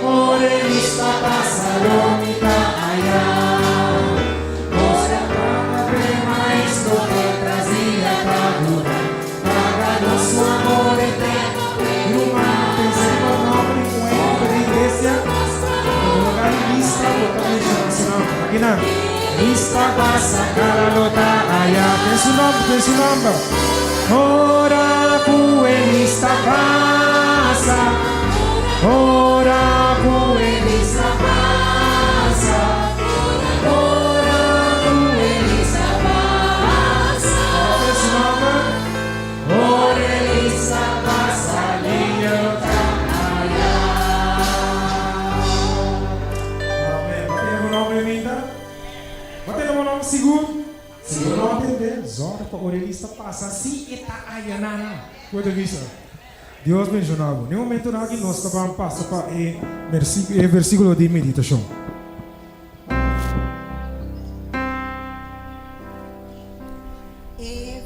ora esta pasa dormita allá. Lista pasa caralota allá. ¿Qué es su nombre? Ora lista pasa. Ora lista pasa. Ora lista pasa. ¿Qué es su nombre? Ora lista pasa caralota allá. Amén. ¿Qué es su nombre, linda? Wat is nou seguro? Seguro não atender. Zorga para o orelhista passar. Se está aí, nana. Pode vista. Deus mencionava. No momento na que nós estamos passando para o versículo de meditação.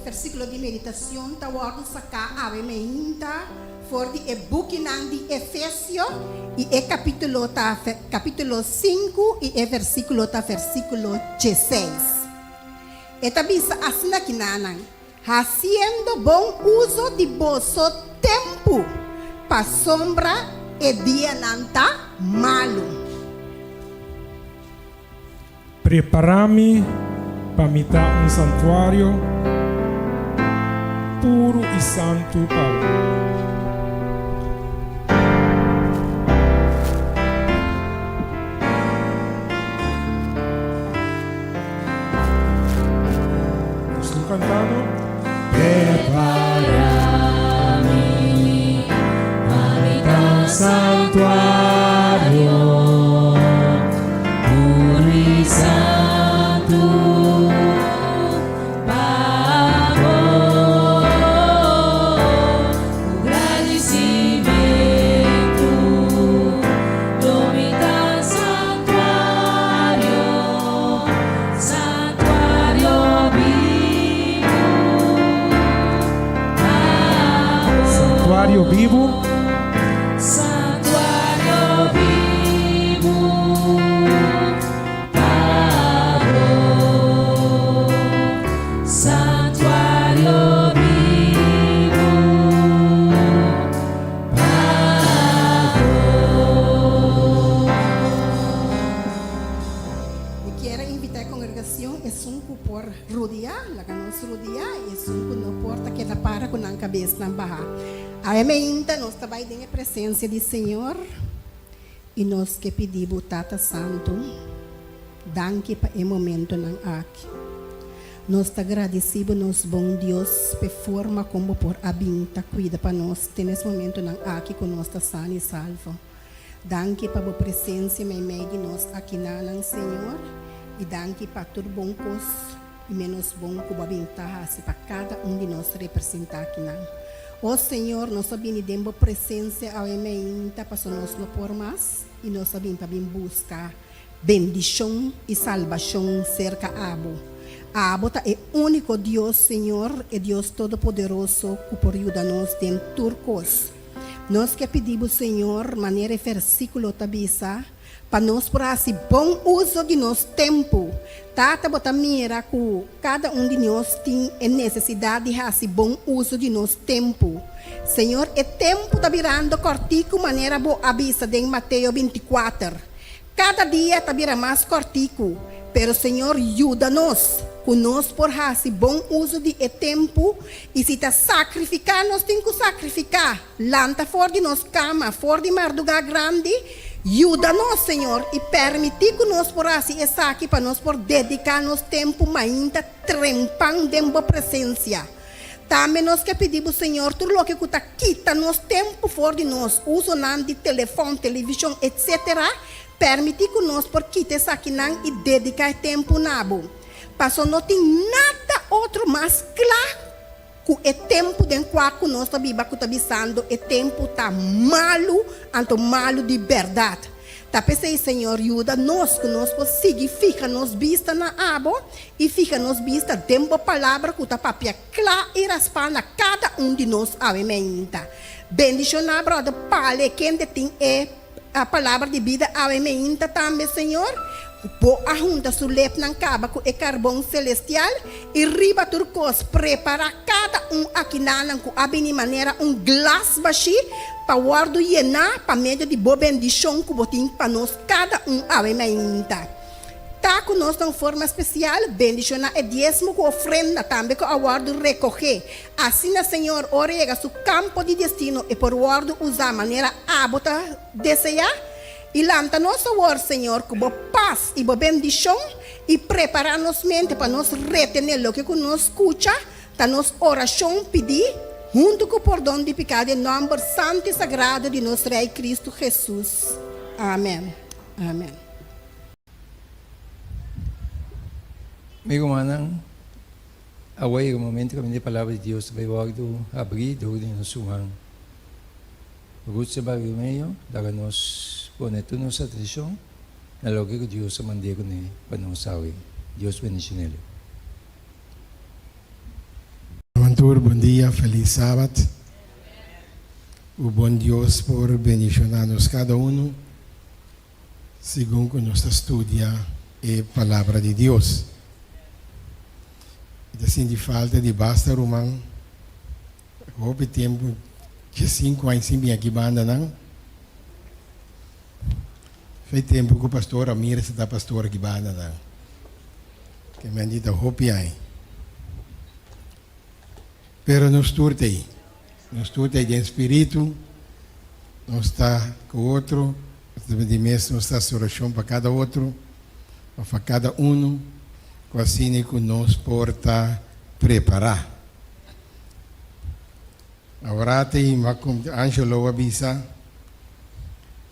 Versículo de meditação tá worden sacar a meinta for de boek nang de Efesio e capítulo 5 e versículo 16. Eta bisa asna kinanang haciendo bom uso de vosso tempo pa sombra e dia nanta malo. Preparami para mitar santuário puro e santo para cantando. Preparami para santuário puro e santo Pago o agradecimento do mitar santuário, santuário santuário vivo. Santuário vivo, Pago, santuário vivo, Pago. E quero invitar a congregação e sunco por rodear, la que nos rodear e sunco no porta que da para com a cabeça na barra. A ainda nós trabalhamos em presença do Senhor e nós que pedimos Tata Santo, danke para o momento não aqui. Nós te agradecemos, nos bom Deus, por forma como por habita, cuida para nós, ter nesse momento não aqui conosco sano e salvo. Danke para a presença em meio de nós aqui não Senhor e danke para tudo bom coisa e menos bom que o habita para cada de nós representar aqui não. Ó Senhor, nós sabemos de uma presença ao emenda para nós não por mais e nós sabemos para buscar bendição e salvação cerca abo. Abo é o único Deus, Senhor, é Deus todo-poderoso que por ajudar-nos em turcos. Nós que pedimos, Senhor, maneira versículo tabisa, para nós por assim bom uso de nosso tempo. Tata bota mira que cada de nós tem a necessidade de fazer bom uso de nosso tempo. Senhor, o tempo está virando cortico, maneira boa avisa em Mateus 24. Cada dia está virando mais cortico. Pero Senhor, ajuda-nos. Conosco por fazer bom uso de tempo. E se está sacrificar, nós temos que sacrificar. Lanta fora de nossa cama, fora de madrugada grande. Ajuda-nos, Senhor, e permitir que nós por assim estar aqui para nós por dedicar nosso tempo ainda trempando em boa presença. Também nós que pedimos, Senhor, tudo o que está quita nosso tempo fora de nós, usando de telefone, televisão, etc. Permitir que nós por quitar isso aqui e dedicar tempo nabo. Passou não tem nada outro mais claro que é tempo de qual nós está vivendo, é tempo tá malo, anto malo de verdade. Tá pensei, Senhor, ajuda nós que nós conseguimos fica nos vista na abo e fica nos vista dentro da palavra que tá papia clara e raspana cada de nós avementa. Bendição na brother Pale, quem tem a palavra de vida avementa também, Senhor. Boa junta su lep ng kaba com o carvão celestial e riba turcos prepara cada aqui nalang com abini maneira glass baixi para guardo llenar para meio de boa bendição que botim para nós cada ave mainta. Tá com nós de forma especial, bendição é diezmo com ofrenda também que aguardo recorrer. Assim, Senhor, orega su campo de destino e por guardo usar maneira abota desejar. E lanta nosso word, Senhor, com boa paz e boa bendição e preparar nossa mente para nós retener o que nos escuta, para nossa oração pedir, junto com o perdão de pecado, em nome santo e sagrado de nosso Rei Cristo Jesus. Amém. Amém. Amigo manang, away o momento kami di palavra de Deus, vai wagdo abrir do din sumang. Pagod sa bagay mayo, daga nos poneto nos atenção, na logo que Deus sa mandego ni panosawi. Deus bendicionele. Aventura, bom dia, feliz sábado. O bom Deus por bendicionar-nos cada segundo que nós estudia a palavra de Deus. E assim de falta de basta romão, houve tempo que 5 anos sem vir aqui banda não. Faz tempo que o pastor Amir está pastor aqui banda não. Que me dita houve aí. Pero nos turtei de espírito, nós está com o outro, de mês nós está oração para cada outro, para cada com assim que nos porta preparar. Agora tem Angelo avisa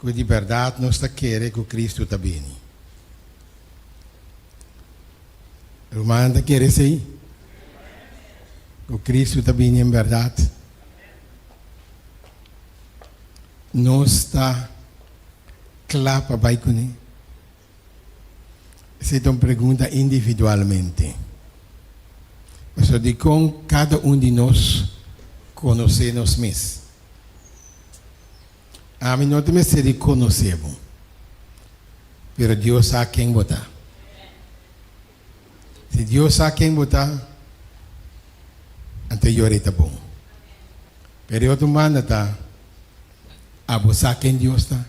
que de verdade nós está querendo que Cristo está bem. O irmão está querendo isso? O Cristo está bem em verdade. Nós está claro para vai com ele. Essa é uma pergunta individualmente. Mas de com cada de nós conhecemos mesmos. A mim não tem ser de conhecemos. Mas Deus sabe quem botar. Se Deus sabe quem botar, anterior está bom. Mas outro manda está a buscar quem Deus está.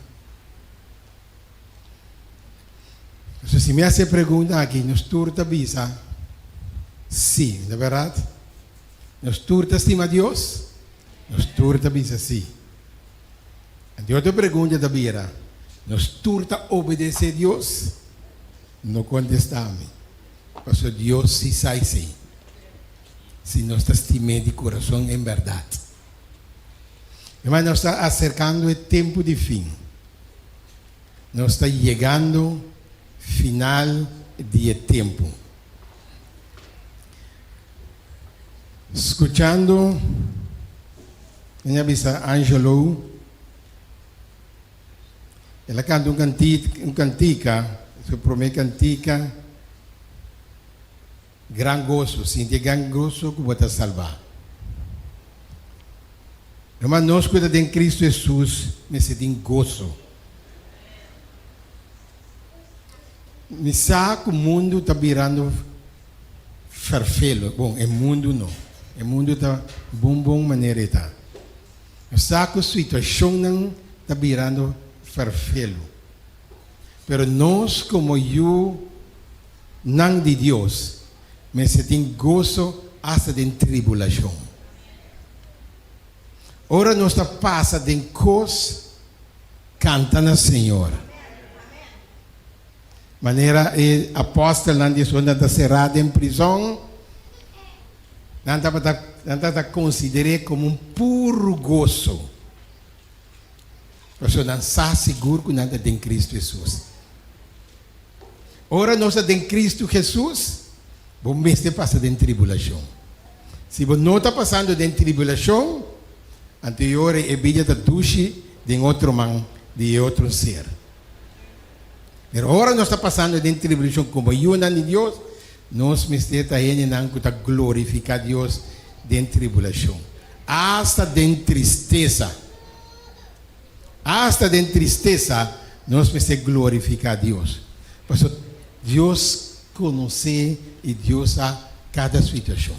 Se me hace pergunta aqui, nos turta bisa? Sim, de verdade? Nos turta estima Deus? Nos turta bisa sim. E outra pergunta da Bira, nos turta obedecer a Deus? Não contestamos. Porque Deus sim sai sim. Se nós estimamos de coração em verdade. Mas nós estamos acercando o tempo de fim. Nós estamos chegando final de tempo. Escuchando, minha bisa Angelo, ela canta cantica, sua primeira cantica, gran gozo, sinti gran gozo que você salvar. Mas nós cuidamos de Cristo Jesus, mas tem gozo. Me sabe que o mundo está virando ferfelo. Bom, o mundo não. O mundo está bom maneira está. Me sabe que a situação não está virando ferfelo. Pero nós, como eu, não de Deus, mas tem gozo hasta de tribulação. Ora nós está passa de coisas cantando ao Senhor. Maneira o apóstolo não diz onde está cerrado em prisão, não está considerado como um puro gozo. Porque não está seguro que não está em Cristo Jesus. Ora nós estamos em Cristo Jesus, bom mês te passa em tribulação. Se você não está passando em tribulação, anterior é vida da duche de outro man, de outro ser. Mas agora nós está passando em tribulação como ajuda de Deus, nós está aí não que glorificar Deus em tribulação. Hasta de tristeza. Hasta de tristeza, nós precisamos glorificar Deus. Porque Deus conhece e Deus a cada situação.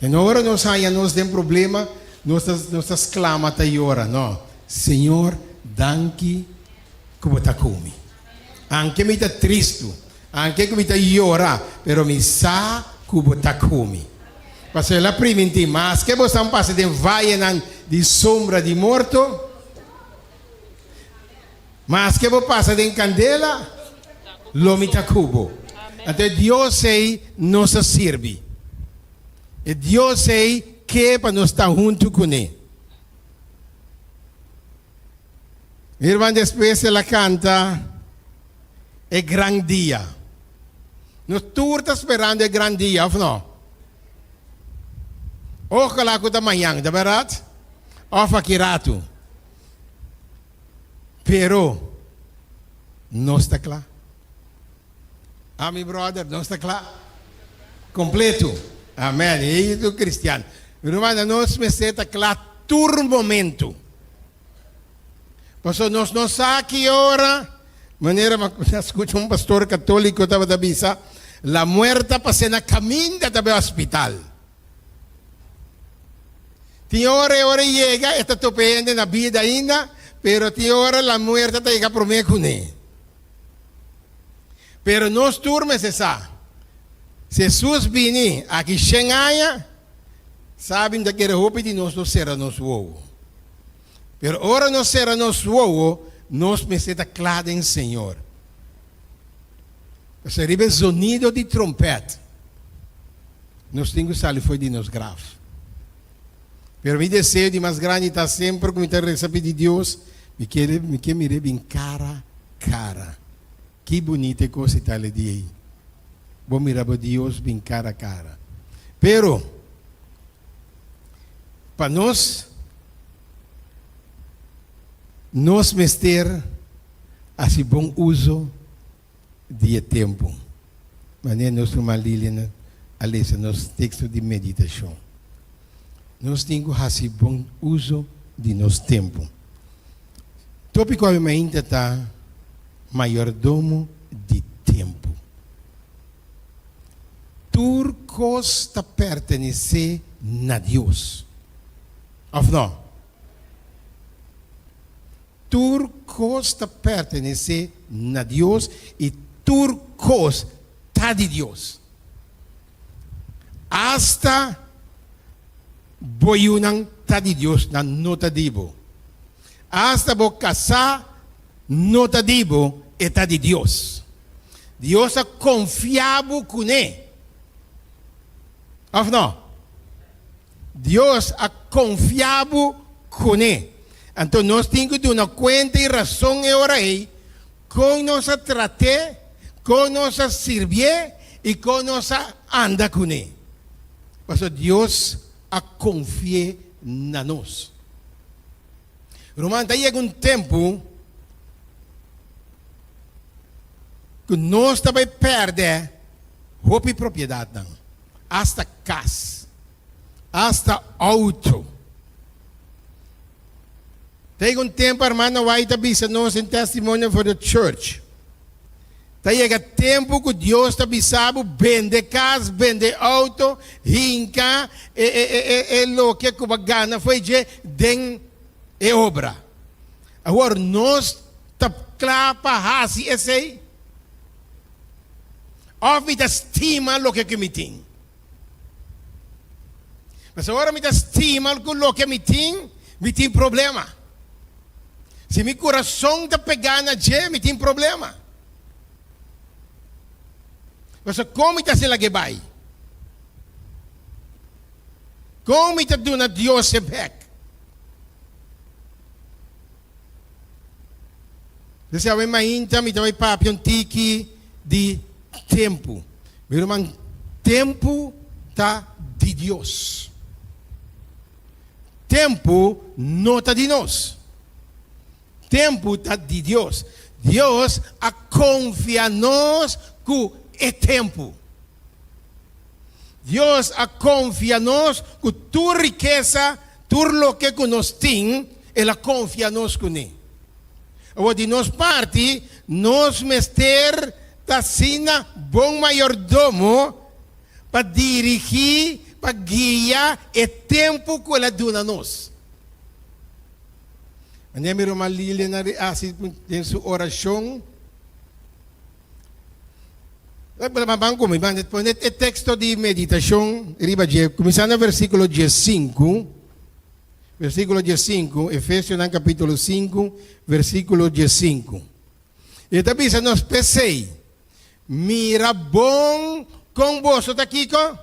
E na hora nós nós tem problema, nós clama até agora, não. Senhor, danke como está comigo. Anche me está triste, anche me está llorar, pero me sa como está comigo. Porque ela prima mas que você não passa de vale de sombra de morto, mas que você passa de candela, lo me está cubo. Então Deus sei nos serve. E Deus sei que para nós estar junto com Ele. Irmã, depois ela canta, é grande dia. Nós estamos esperando é grande dia, ou não? Ojalá que da manhã, da verdade? Ou fakirato. Pero, não está claro. Amém, brother, não está claro. Completo. Amém. E do cristiano. Irmã, nós me está claro todo momento. Pastor, nós não sabemos que hora, maneira, escuta um pastor católico estava da bisa, la muerta passa na caminho do hospital. Tem hora chega, está topendo na vida ainda, pero tem hora la muerta está chegando para mim com ele. Pero nós turmas essa. Jesus vini aqui chegaya, sabem da que era roupa de nós não será nosso ovo. Pero ora não será nosso ovo, nós me está claro em Senhor. Seria o sonido de trompete. Nós temos que sair foi de nós grave. Pero meu desejo de mais grande está sempre como está receber de Deus, me quer mirar bem cara a cara. Que bonita coisa está ali de aí. Vou mirar para Deus bem cara a cara. Pero, para nós ter assim bom uso de tempo. Maneira nós tomar Liliana, aliás, nosso texto de meditação. Nós temos assim bom uso de nosso tempo. O tópico ainda está mayordomo de tempo. Turcos está pertencer a Deus. Ou não? Turcos está pertencer a Deus e turcos está de Deus. Hasta boyunang está de Deus na nota dibo. Hasta bo casar nota dibo está de Deus. Deus é confiável com ele. Ou não? Deus é confiável com ele. Então nós temos que dar conta e razão e hora aí, com nossa tratar, com nossa servir e com nossa anda com ele. Porque Deus a confia na nós. Romano, daí chega tempo que nós também perdemos roupa e propriedade, não. Hasta casa, hasta auto. Tem tempo, irmão, vai estar nós em testemunho for the church. Chega tempo que Deus está avisando, vende casa, vende auto, rinca, lo que a gana foi de obra. Agora, nós está claro para fazer esse aí. Ou me estima o que me tem. Mas agora me estima o que me tem problema. Se meu coração está pegando a gente, me tem problema. Mas como está sendo que vai? Como está dando a Deus se back? Você vai mais então, me vai papi um tique de tempo. Meu irmão, tempo está de Deus. Tempo não está de nós. Tempo está de Deus. Deus a confia nós que é tempo. Deus a confia nós que tu riqueza, tudo lo que nós temos, Ele confia nós com ele. Agora, de nós parte, nós mester da sina bom mayordomo para dirigir, para guiar o tempo que Ele dá a nós. Anya meu irmão Lilian assim em sua oração. O texto de meditação, começando no versículo 15, Efésios capítulo 5, versículo 15. E também se nos pensei, mira bom com você está Kiko?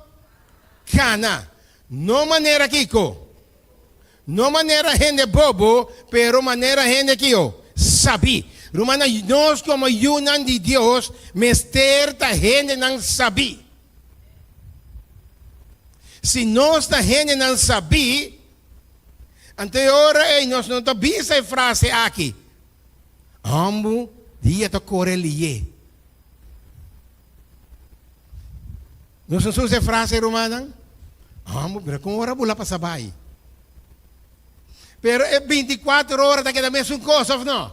Cana, não maneira Kiko. Não maneira gente bobo, pero maneira gente que sabe. Romana, nós como yunan de Deus, mester ta gente não sabe. Se nós ta gente não sabe, anterior nós não sabia essa frase aqui. Amo dia to corelie. Nós não usamos essa frase romana? Amo, pero com hora bula para sabay. Pero é 24 horas da que mesma coisa, não?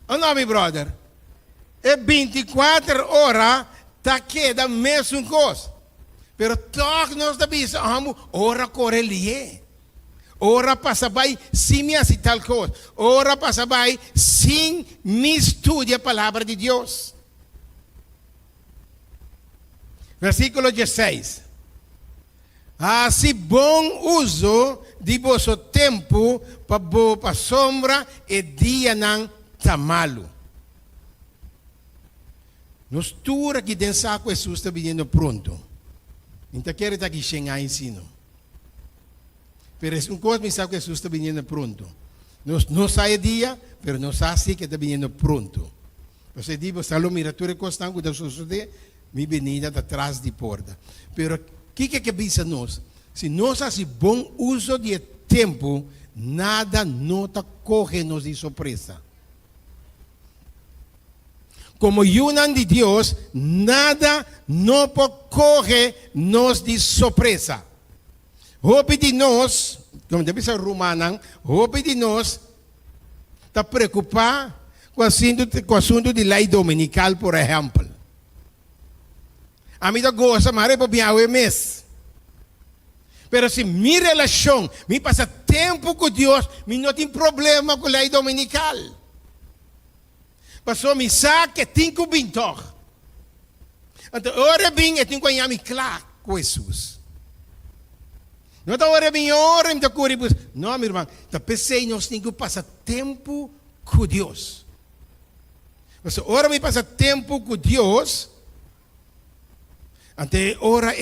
Ou não, meu brother? É 24 horas da que mesma coisa. Pero todos nós sabemos, ora corelie. Ora passa by sem me assim tal coisa. Ora passa by sem me estudar a palavra de Deus. Versículo 16. Assim bom uso de vosso tempo para sombra e dia não tamalo. Nos tura que den saco Jesus está vindo pronto. Então quer estar aqui chegar ensino. Pero é coisa me sabe que Jesus está vindo pronto. Não sai dia, pero não sabe assim que está vindo pronto. Você diz, você lo mira tudo constante da suceder, me venida atrás de porta. Pero o que pensa nós? Se nós fazemos bom uso de tempo, nada nota corre-nos de surpresa. Como yunan de Deus, nada não corre-nos de surpresa. Roupa de nós, como deve ser romana, roupa de nós está preocupado com o assunto de lei dominical, por exemplo. A mim gosta, mas para minha mês. Pero se minha relação, me passa tempo com Deus, me não tem problema com a lei dominical. Passou me sabe que tem que bintor. Então, ora bem, eu tenho que me claro com Jesus. Não está ora bem, ora me curibus. Não, meu irmão, então pensei nós temos que passar tempo com Deus. Mas ora me passa tempo com Deus. Até ora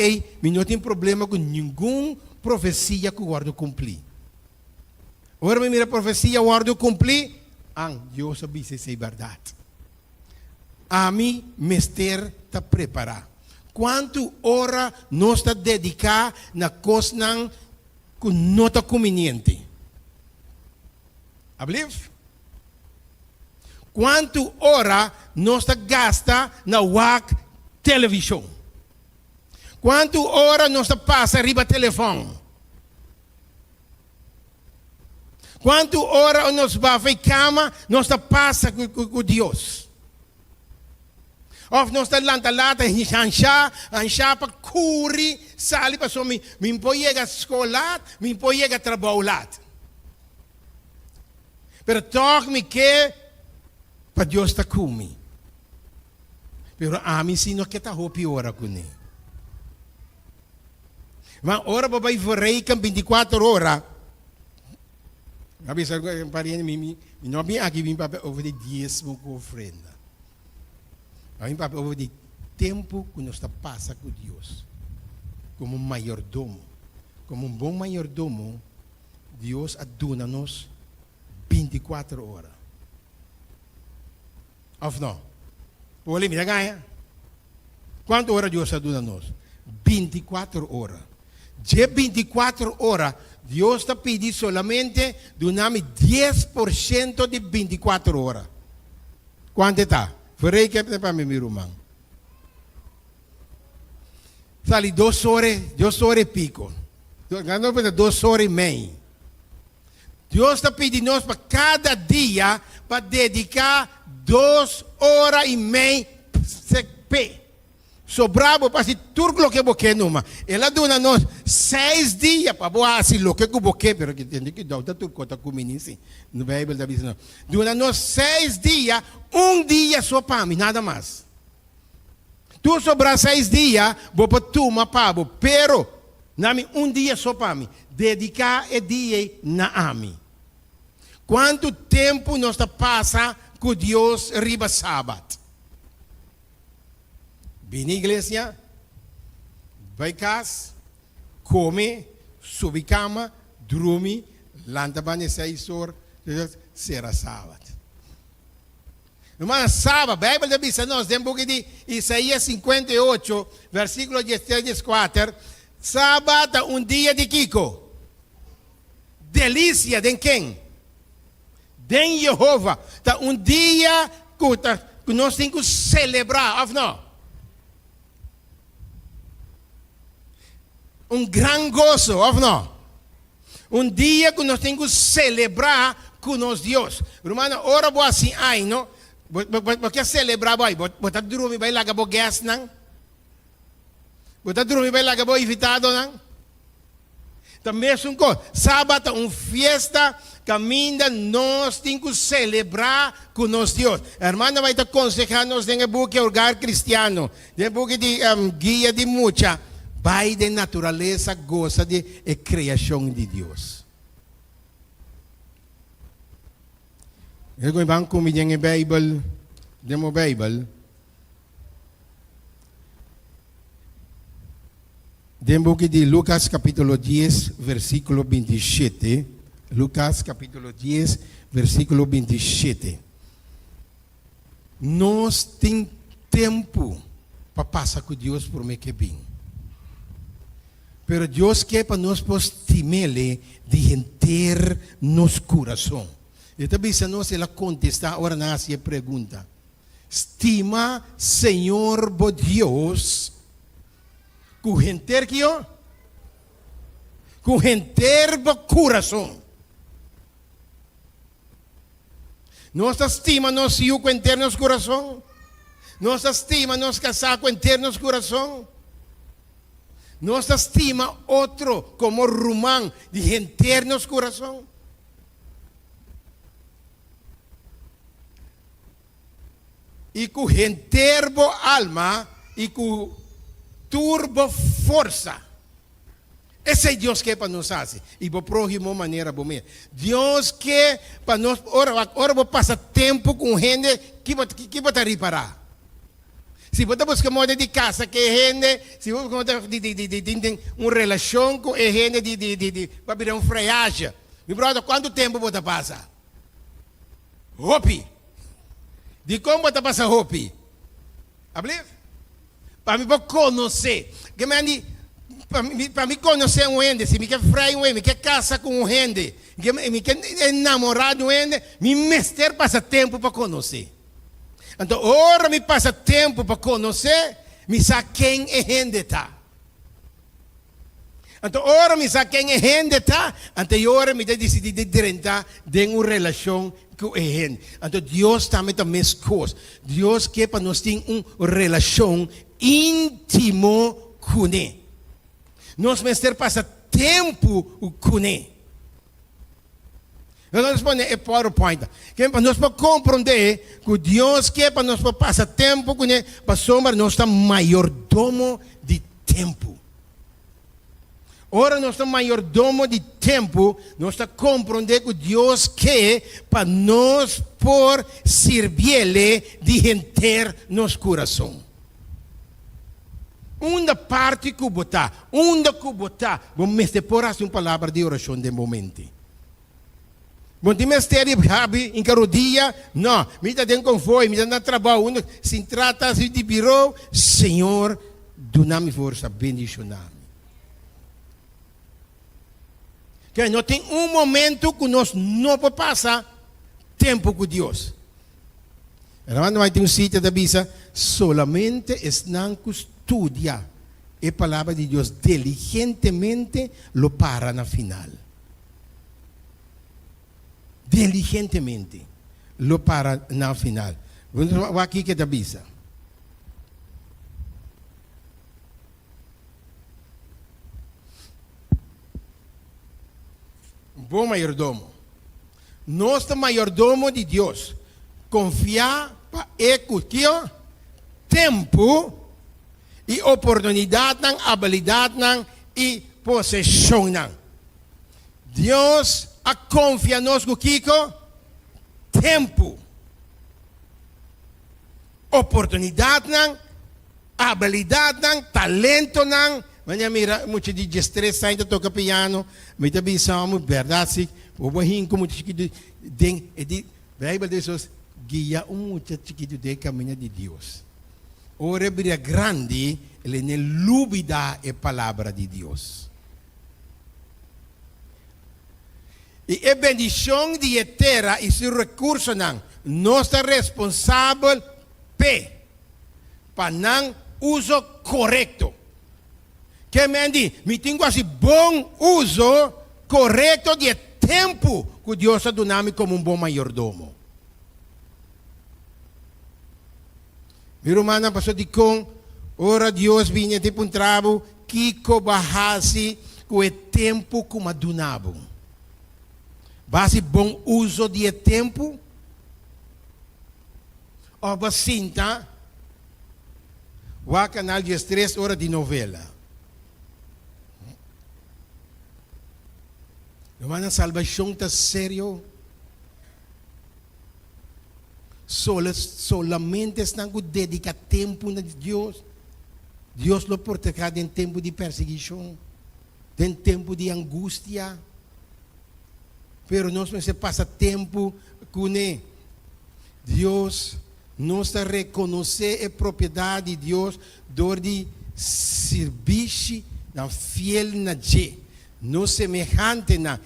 me não tem problema com nenhuma profecia que eu guardo cumprir. Ora me mira profecia guardo cumprir, Deus sabe se é verdade. A mim mester está preparar. Quanto hora nós está dedicar na coisa que não está conveniente? Abliv? Quanto hora nós está gasta na WAC televisão? Quanto hora nós passa arriba telefone? Quanto hora nós vai para cama, nós passa com Deus? Of nós lata, ancha para curi, sali para me poiega escolar, me poiega trabalhar. Pero toque me que para Deus está comigo. Pero a mim se não quer estar pior com ele. Mas ora para ir vorrei com 24 horas. Habis alguém pariente me não vim aqui vim para over 10 com ofrenda. Vim para over tempo que nós passa com Deus. Como mayordomo, como bom mayordomo, Deus aduna-nos 24 horas. Of não? Olha me ganha. Quantas horas Deus está dando a nós? 24 horas. De 24 horas, Deus está pedindo solamente doname 10% de 24 horas. Quanto está? Farei que é para mim, meu irmão. Sali 2 horas e pico. Ganhando 2 horas e meia. Deus está pedindo nós para cada dia para dedicar 2 horas e meia sobrava para se tudo o que você numa. Ela dona nós 6 dias para boa assim o que você, pero que tem que dar tudo conta com menino no Bíblia da Bíblia. Dona nós 6 dias, dia só para mim, nada mais. Tu sobrar 6 dias, vou para tu mapabo, pero nami dia só para mim. Dedicar dia na ami. Quanto tempo nós passa com Deus riba sábado? Vem na igreja, vai casa, come, sobe cama, dorme, lanta banho 6 horas, será sábado. Mas sábado, a Bíblia diz a nós, dentro de Isaías 58, versículo 14, sábado dia de Kiko. Delícia de quem? De Jeová. Tá dia que nós temos que celebrar, não? Gran gozo, não? Dia que nós temos que celebrar com nosso Deus. Romana, ora boa assim, ai, não? Porque celebrar, vai, botar dormir, vai lá, que vou gas, não? Botar dormir, vai lá, que vou invitado, não? Também é sábado, festa, caminha, nós temos que celebrar com nosso Deus. A irmã vai te aconselhar nos em book Hogar Cristiano, em book de Guia de Mucha, vai de natureza, goza de criação de Deus. Eu vou comigo em Bíblia, demo Bíblia. Demo de Lucas capítulo 10, versículo 27. Lucas capítulo 10, versículo 27. Nós temos tempo para passar com Deus por meio que bem. Pero Deus quer para nós postimele de enter nos coração. E também se nós ela contestar, agora nasce a pergunta. Estima, Senhor, bo Deus, com enter que eu? Com enter bo coração. Nossa estima, nós iu com enter nos coração. Nossa estima, nós casar com enter nos coração. Nossa estima outro como Román de enter nos coração. E com enterbo alma e com turbo força. Esse é Deus que é para nós fazer. E para o próximo maneira, Deus quer para nós, ora vou passar tempo com gente que vai reparar. Se você busca moda de casa que é gente, se você busca uma relação com gente para virar uma freagem. Meu brother, quanto tempo você passa? Hopi. De como você passa hopi? Para me conhecer. Para me conhecer um gente, se me quer freio um gente, me quer casa com um gente, me quer enamorar de um gente, me mestre passa tempo para conhecer. Então, ora me passa tempo para conhecer, me sabe quem é gente tá. Então, ora me sabe quem é gente tá, então ora me decidi de entrar em uma relação com a gente. Então, Deus também tem a mesma coisa. Deus quer para nós ter uma relação íntima com Ele. Nós mestre passa tempo com Ele. Nós vamos é PowerPoint. Para nós compreender que Deus quer para nós passar tempo com Ele, para somar nós maiordomo de tempo. Ora, nós maiordomo de tempo, nós compreender que Deus quer para nós por servir-lhe de enter nos coração. Uma parte que botar, vamos por assim uma palavra de oração de momento. Bom, tem mistério, sabe, em cada dia, não, me dá dentro com foi, me dá na trabalho, se trata de biro, Senhor, dá-me força, bendicionar-me. Que não tem um momento que nós não podemos passar tempo com Deus. Quando vai ter um sítio da Bisa, solamente estão que estudia a palavra de Deus diligentemente, lo para na final. Diligentemente, lo para na final. Vamos aqui que da Bisa. Bom mayordomo. Nosso mayordomo de Deus. Confiar para executar tempo e oportunidade, habilidade e possessão. Deus a confia nos Kiko tempo, oportunidade, habilidade, talento. Mas mira, muito de destreza ainda toca piano, mas também somos verdade, o bom como chiquito den edi Bible diz guia muito chiquito de caminho de Deus. Ora brilha grande, ele não lubida a palavra de Deus. E a bendição de terra e seu recurso não está responsável para não uso correto. Que me diz, me tenho assim bom uso correto de tempo que Deus ha dado como um bom mayordomo. Meu irmão passou de com, ora Deus vinha tipo um trabalho que cobahasi com o tempo como adunabo. Base bom uso de tempo, ou bacinta, o canal de 3 horas de novela. Irmã, a salvação está sério. Solamente estão que dedicar tempo a Deus. Deus lo protegerá em tempo de perseguição, em tempo de angústia. Pero nós não se passa tempo com ele. Deus não está reconhecer a propriedade de Deus, dor de serviço na fiel na G. No semejante na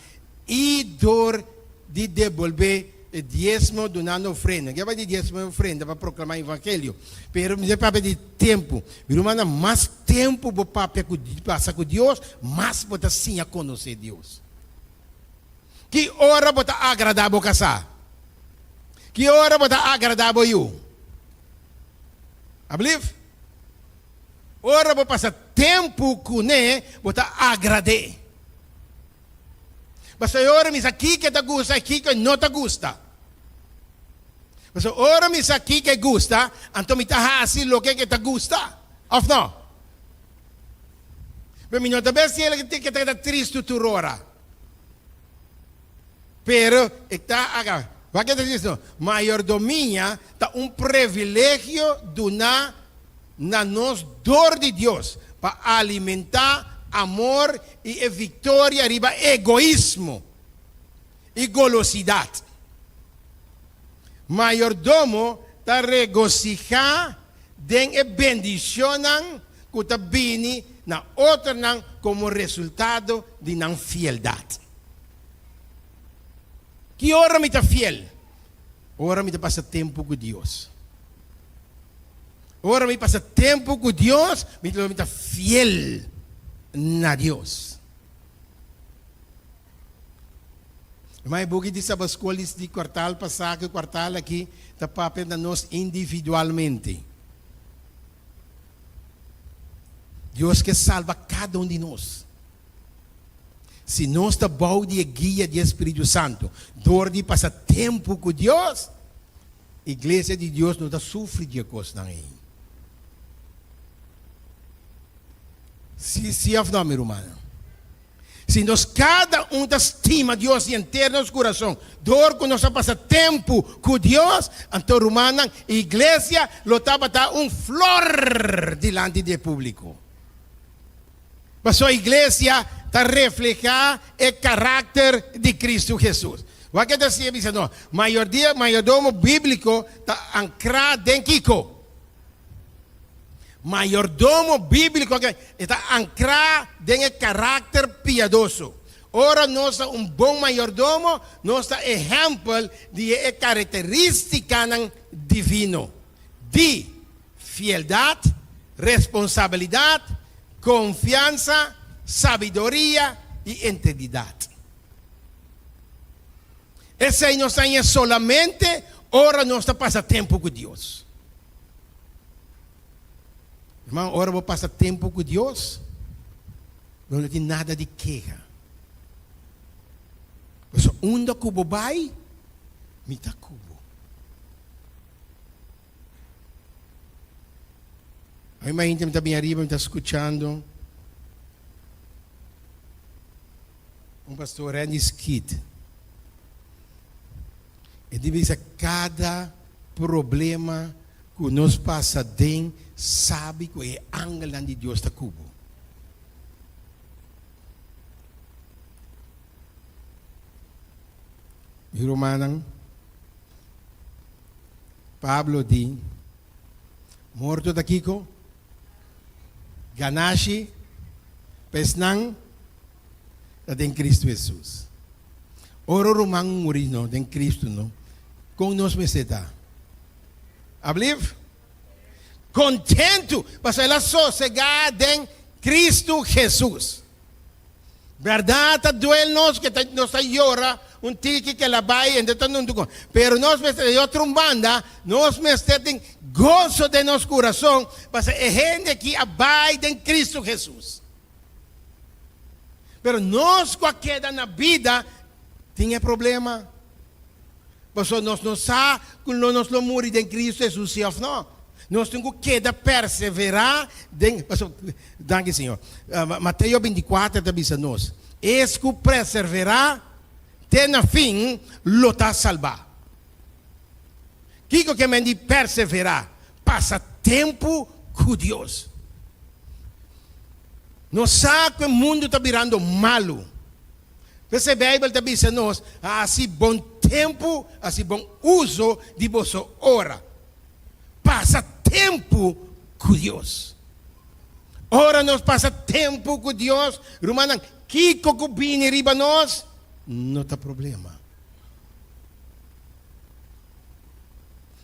e dor de devolver o diezmo donando ofrenda. Que vai de diezmo e ofrenda para proclamar o evangelho. Pero me papo de tempo. Meu irmão, mais tempo vou passar com Deus, mais vou sim a conhecer Deus. Que hora vou agradar a casar? Que hora vou agradar a you? I believe? Hora vou passar tempo com ele, vou agradar. Mas ora mis aqui que te gusta, aqui que não te gusta. Mas ora mis aqui que gusta, então me tá assim lo que te gusta. Of não? Mas não te bem ele que te triste tu ora. Pero está agora. Vai que te diz não? Mayordomia tá privilégio donar na nos dor de Deus para alimentar amor e vitória arriba egoísmo e golosidade. Mayordomo está regocijar den e bendicionan que está bini na outra como resultado de não fieldade. Que hora me está fiel? Hora me está passa tempo com Deus. Hora me passa tempo com Deus, me está fiel na Deus. Mas bugi di sa escolas de quartal passado, quartal aqui, está papel na nós individualmente. Deus que salva cada um de nós. Se nós está bom de guia de Espírito Santo, dor de passar tempo com Deus, a igreja de Deus não está sofrendo de coisa aí. Se of não, meu irmão. Se nós cada um estima Deus e inteiro nosso coração, dor que nós passa tempo com Deus, então, irmã, a igreja lotava flor diante do público. Mas a igreja está reflejar o caráter de Cristo Jesus. Wat quer dizer, bisa no? Mayordomo bíblico está ancrado em Kiko. Mayordomo bíblico está ancrado em caráter piedoso. Ora, nós bom mayordomo, nós exemplo de característica divino de fieldade, responsabilidade, confiança, sabedoria e integridade. Esse aí não é solamente ora nós passa tempo com Deus. Irmão, ora vou passar tempo com Deus, não tem nada de queja. Mas onde cubo vai, me tá cubo. Aí mais gente está bem arriba, me está escutando. Pastor Randy Skid. Ele diz que cada problema que nos passa dentro, sabe que é ángel de Deus está cubo. E Romanang, Pablo diz, morto da Kiko, ganashi, pesnang, em Cristo Jesus. Oro romang murino em Cristo no, com nós meseta. I believe? Contento, mas ela sossegada em Cristo Jesus. Verdade, duele nós que nós llora um tique que ela vai então não tudo. Pero nós meseta de outra banda, nós meseta tem gozo de nosso coração, mas é gente que abide em Cristo Jesus. Pero nós com a queda na vida tinha problema. Mas nós não sabemos que nós não morremos em Cristo Jesus, não. Nós temos que perseverar. Danke, Senhor. Mateus 24 diz a nós: es que perseverar, até no fim, lo está salvar. O que me diz perseverar? Passa tempo com Deus. Nós sabemos que o mundo está virando malo. Essa Bíblia está dizendo a nós, assim bom tempo, assim bom uso de vossa hora. Passa tempo com Deus. Ora nós passa tempo com Deus. Romana, que cocubine riba nós, não tem problema.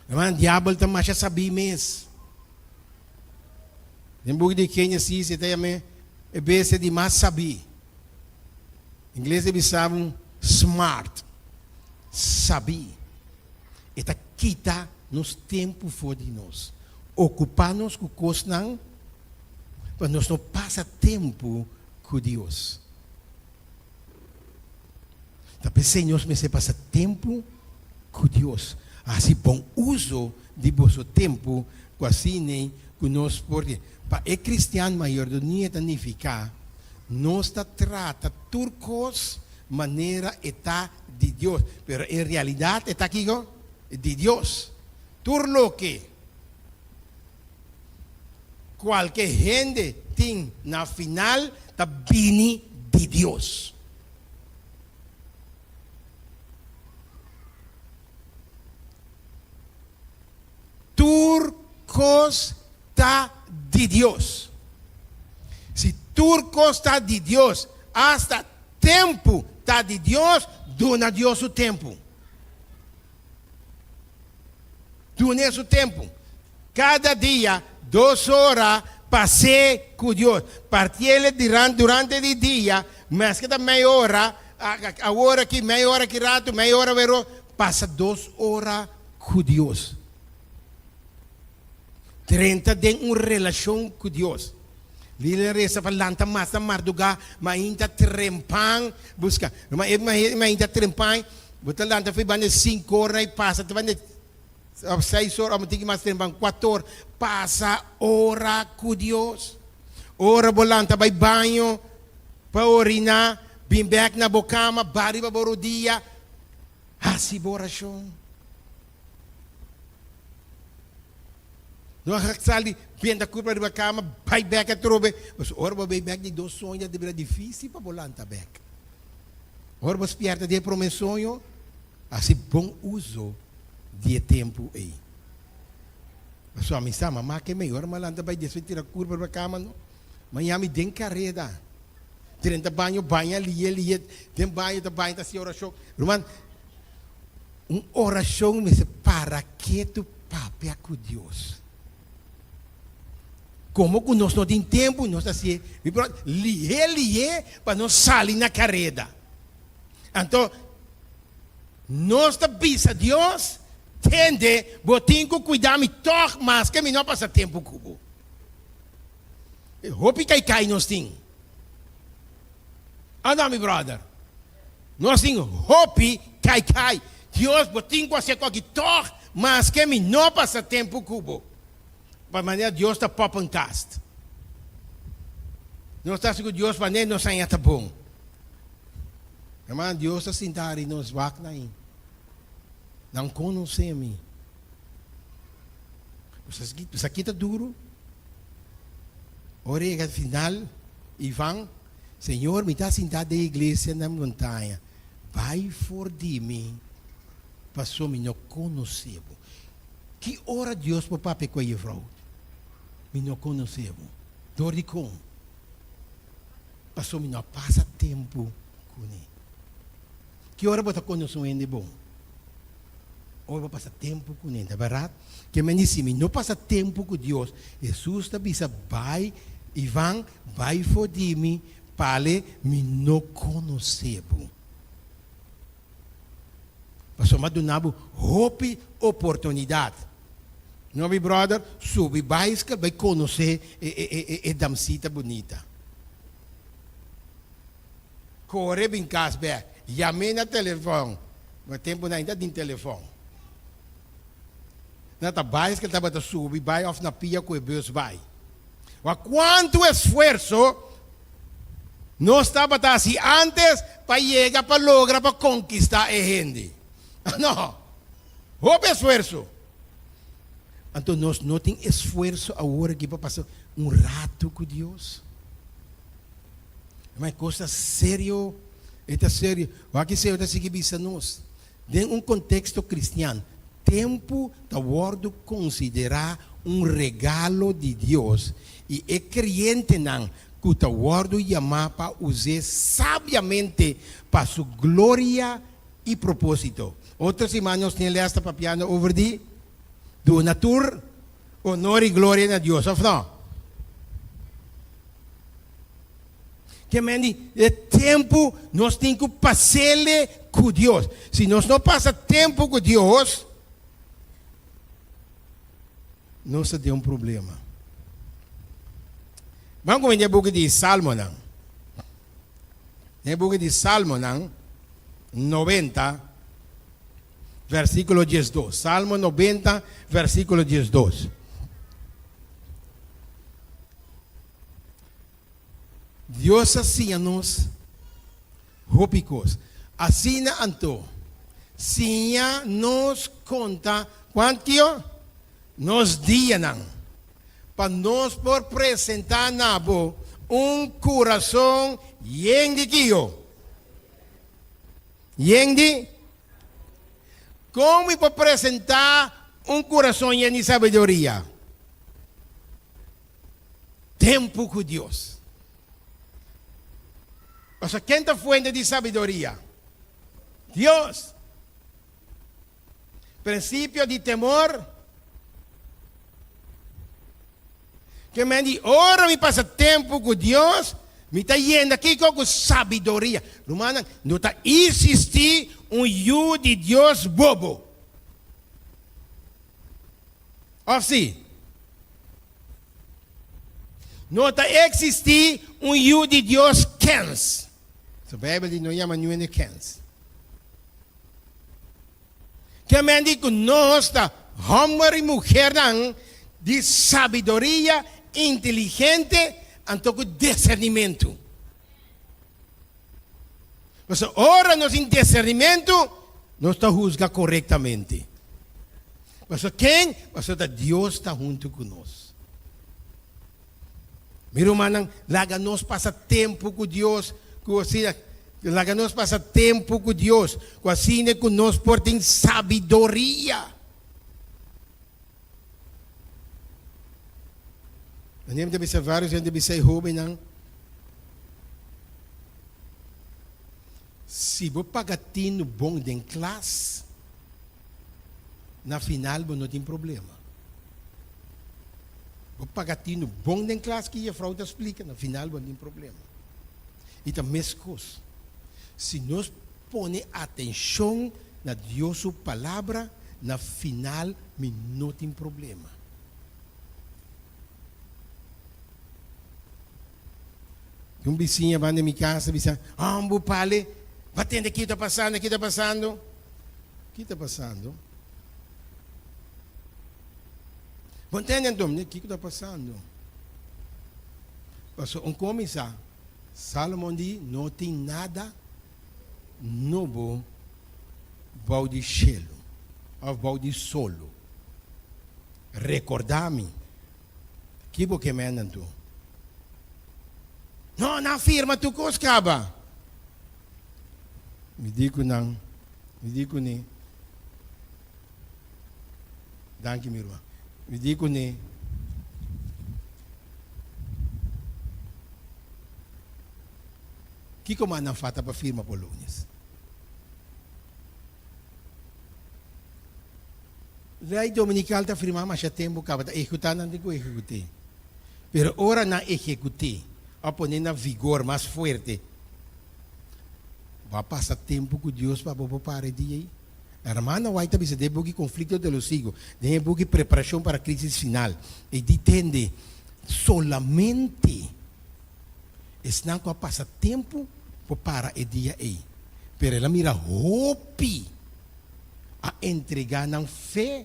Romana, o diabo está mais a saber mesmo. Tem bugi de Kenya se você tem é base de mais saber. Em inglês eles chamam smart. Saber. Eta quita nos tempo fora de nós. Ocupar-nos com coisas não, mas nós não passa tempo com Deus. Então, Senhor, me se passa tempo com Deus. Assim, bom uso de vosso tempo, assim nem conosco, porque para o cristiano maior do dia significa nós trata turcos maneira está de Deus, pero em realidade está aqui de Deus. Turlo que qualquer gente tem na final está vindo de Deus. Turcos está de Deus. Se turcos está de Deus, hasta tempo está de Deus, dona Deus o tempo. Dona o tempo. Cada dia, 2 horas, passei com Deus. Partilhe durante o dia, mas cada meia hora, a hora que meia hora que rato, meia hora verão, passa 2 horas com Deus. 30 tem uma relação com Deus. Lila resa falanta masa marduga mainta trempang busca mainta trempang buta lanta foi bane 5 horas e passa bane 6 horas amtigi mas trempang 4 horas passa hora com Deus. Ora bolanta vai banho pa orina bim back na bocama bari ba borodia hasi borachon. Não sabe bem da curva da cama, vai back a trobe. Mas ora vai back de 2 sonhos de difícil para voltar back. Ora você pierde de promessonho, assim bom uso de tempo aí. A sua missão, mamãe, que é melhor, mas anda vai descer tirar curva para cama, não? Manhã me den carreira. 30 banho, banha ali, tem banho, tá se oração. Irmão, uma oração me diz, para que tu papel com Deus? Como que nós não temos tempo, nós assim, lié, para nós sair na carreira. Então, nós também, Deus, tende, botinho que cuidar me toque mais que me não passa tempo cubo. Hope que cai nós tem. Ah não, meu brother. Nós tem hope cai. Deus botinho que você que toque mais que me não passa tempo cubo. Para maneira Deus está popando cast. Nós está seguro Deus para nem nós sair tá bom. Irmão, Deus está sentado e nos vac na in. Não conhece-me. Isso aqui está duro. Orega final, Ivan, Senhor, me está sentado na igreja na montanha. Vai for de mim, passou me não conheceu. Que hora Deus para papai com a fraude? Me não conheceu. Dor de com. Passou me não passa tempo com ele. Que hora você conhece ele bom? Ou vai passar tempo com ele, é verdade? Que me disse, não passa tempo com Deus. Jesus está dizendo, vai, Ivan, vai for de mim, para me não conhecer. Passou mais do nabo, hope, oportunidade. Não, meu brother, sube, vai conhecer a damcita bonita. Corre bem casa, chamei na telefone, mas tempo ainda tem telefone. Na tabais que estava subir, vai off na pia com o bus vai. Mas quanto esforço nós estava assim antes para chegar para lograr para conquistar a gente. Não, houve esforço. Então nós não temos esforço agora aqui para passar um rato com Deus. É uma coisa séria. É sério. O que Senhor está seguindo nós? Dentro de um contexto cristiano, tempo está wordo considerar um regalo de Deus e é crente não que está wordo chamar para usar sabiamente para sua glória e propósito. Outros irmãos têm lesta papiano over de do natur, honor e glória a Deus, ou não? Que mende é tempo nós temos que passar com Deus. Se nós não passamos tempo com Deus, nós temos um problema. Vamos ver a boca de Salmo, não? A boca de Salmo, não? 90, versículo 12. Salmo 90, versículo 12. Deus assina-nos rópicos. Assina anto. Sinha nos conta quanto nos dias para nós por apresentar nabo coração de quio. De como para apresentar coração de sabedoria? Tempo com Deus. O sea, quem é a fuente de sabedoria? Deus. Princípio de temor. Que me diz, ora me passa tempo com Deus, me está yendo aqui com sabedoria. Romana, não está existir eu de Deus bobo. Ou sim? Não está existir eu de Deus quens. A Bíblia não chama nenhum de quens. Que me diz que nós, homem e mulher, de sabedoria, inteligente, então com discernimento. Mas ora nós em discernimento, nós está juzga corretamente. Mas quem? Mas Deus está junto conosco. Meu irmão, lá nós passa tempo com Deus, com você, Lá que nós passa tempo com Deus, com assim que nós portem sabedoria. Nós deve ser vários, deve ser jovem, não? Se você pagatino bom em classe, na final você não tem problema. Você pagatino bom em classe, que a fraude explica, na final você não tem problema. E também as coisas. Se nós põe atenção na Deus sua palavra, na final não tem problema. Um vizinho vai na minha casa e diz: "Ah, pale, batendo aqui está passando, aqui está passando." O que está passando? Bom, entendem, o que está passando? Passou comissário. Salomão diz: não tem nada novo vào de cielo, ou vào de solo. Recordar-me. Que você me andou? Não, não afirma tu coscaba. Me digo não. Me digo nem. Danke, minha irmã. Me digo nem. Que comanda fata para firma Polônias? Lei dominical está firmando, mas já tempo que está executando, não tem executar. Pero ora não executar, a poner na vigor mais forte. Vai passar tempo com Deus para preparar de aí. Hermano, vai ter de buque conflito de los hijos, de buque preparação para a crise final. E entende, solamente estão com passar tempo para o dia aí. Pero ela mira hope a entregar na fé,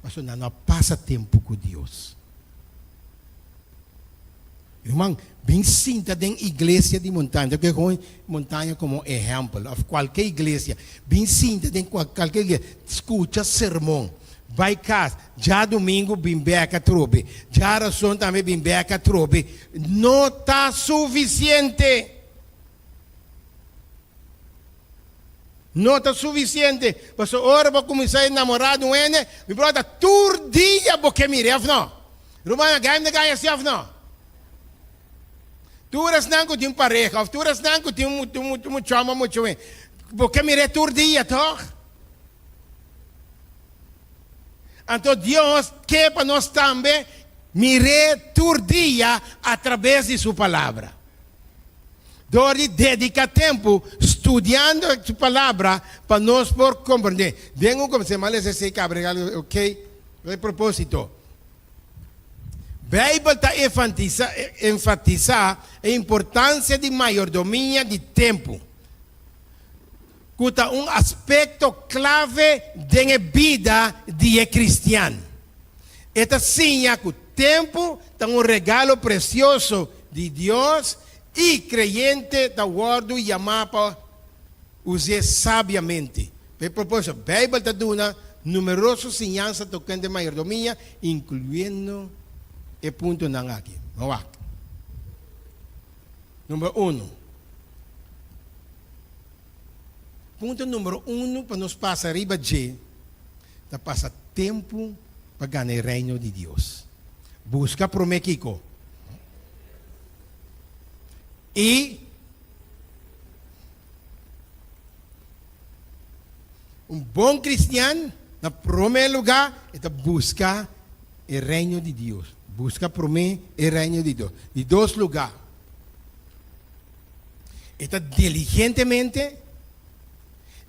mas não passa tempo com Deus. Irmão, bem sinta dentro da igreja de montanha, que com montanha como exemplo, of qualquer igreja, bem sinta dentro de qualquer igreja, escuta sermão, vai casa, já domingo bimbeca trobe, já razão também bimbeca trobe, não está suficiente. Não está suficiente. Mas agora para começar a namorar com ele, me brota todo dia porque me ref não. Romana ganha assim não. Tu eras não com um pareja, tu eras não com um chama muito bem. Porque me ref todo dia, toch? Então Deus quer para nós também me ref todo dia através de sua palavra. Dori dedica tempo estudando a sua palavra para nós por compreender. Vengo como se mal se cabra, ok? De propósito. A Bíblia está enfatizar a importância de mayordomia de tempo. Que é aspecto clave da vida de cristiano. Esta sinha que o tempo é regalo precioso de Deus. E creyente da guardo e amar para usar sabiamente. Por propósito, a Bíblia está dando numerosas ensinanças tocante a mayordomia, incluindo o ponto não aqui. Número 1. Ponto número 1 para nos passar arriba de está passar tempo para ganhar o reino de Deus. Busca promequico. E bom cristiano, na primeiro lugar, é buscar o reino de Deus. Busca primeiro o reino de Deus. De dois lugares. Está diligentemente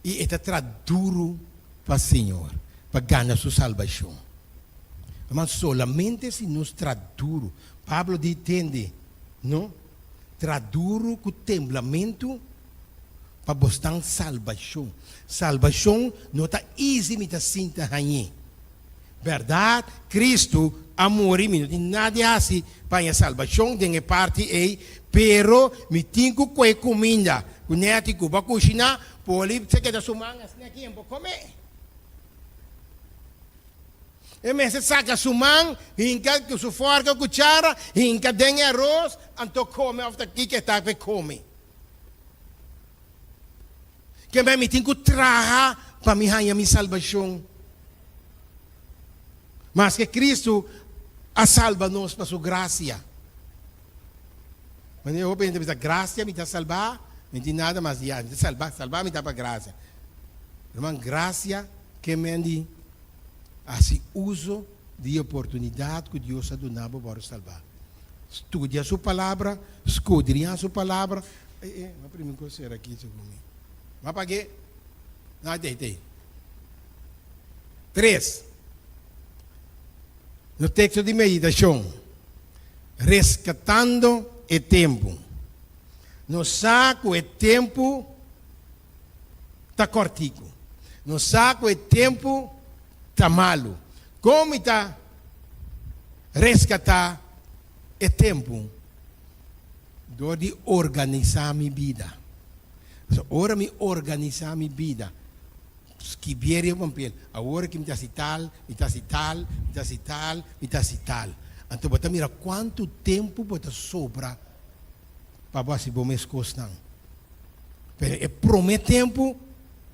e está duro para o Senhor, para ganhar sua salvação. Mas solamente se nos duro. Pablo entende, não? Traduro com temblamento para buscar salvação. Salvação não está easy me sinta aí. Verdade? Cristo amor e não tem nada assim para a salvação de parte aí, pero me tenho que comida, com nete que vai cozinhar, poli se queda sumanga aqui para comer. E me se saca sumang, hinca que su forca cuchara, hinca den arroz, anto come after aqui que está para comer. Que me tem que traga para me ganhar minha salvação. Mas que Cristo a salva-nos para sua graça. Mas eu penso que a graça me está salvar, não tem nada mais de salvar me está para graça. Irmão, graça que me andi assim uso de oportunidade que Deus ha dado para salvar. Estudia a sua palavra, escudrinha a sua palavra. Uma primeira coisa era aqui, comigo. Mas para quê? Não, tem. 3. No texto de meditação, rescatando o tempo. No saco o tempo está cortico. No saco o tempo está malo. Como está resgatar o tempo? Dor de organizar minha vida. Ora me organizar minha vida. Que vier papel. Agora que me está tal. Então, você mira quanto tempo você sobra para você bom coisas não. Pero é primeiro tempo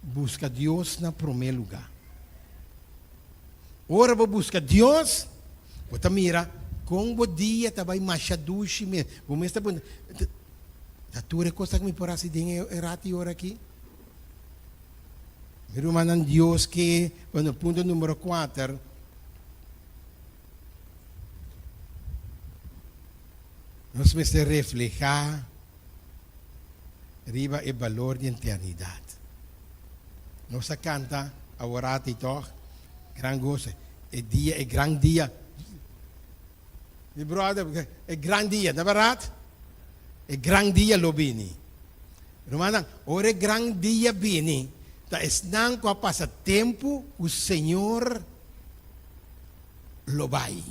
busca Deus na primeiro lugar. Ora você busca Deus, você mira com o dia tá vai machadushi mesmo. Você está bom. A tua coisa que me parece de errado ora aqui. Pero manan Deus que, bueno, punto número 4, nos mete reflejar arriba o valor de eternidade. Nos canta a orate toch, gran gozo, é grande dia. Mi brother, é grande dia, não é verdade? É grande dia lo bini. Romanan, ora é grande dia bini. Tá estão com a passatempo o Senhor lo vai.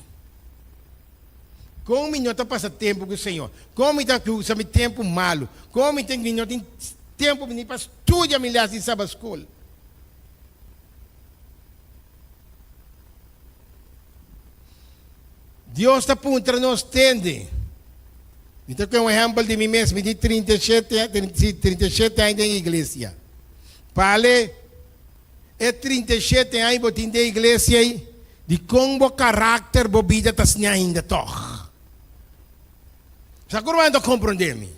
Como não está passatempo com o Senhor? Como está usando tempo malo? Como tem tempo para estudar milhares de sábado escola? Deus está apontando nós tende. Então, com um exemplo de mim mesmo, de 37 anos na igreja. Pale, é 37 anos que eu tenho igreja de como caráter a vida está ainda toch. Você consegue compreender-me?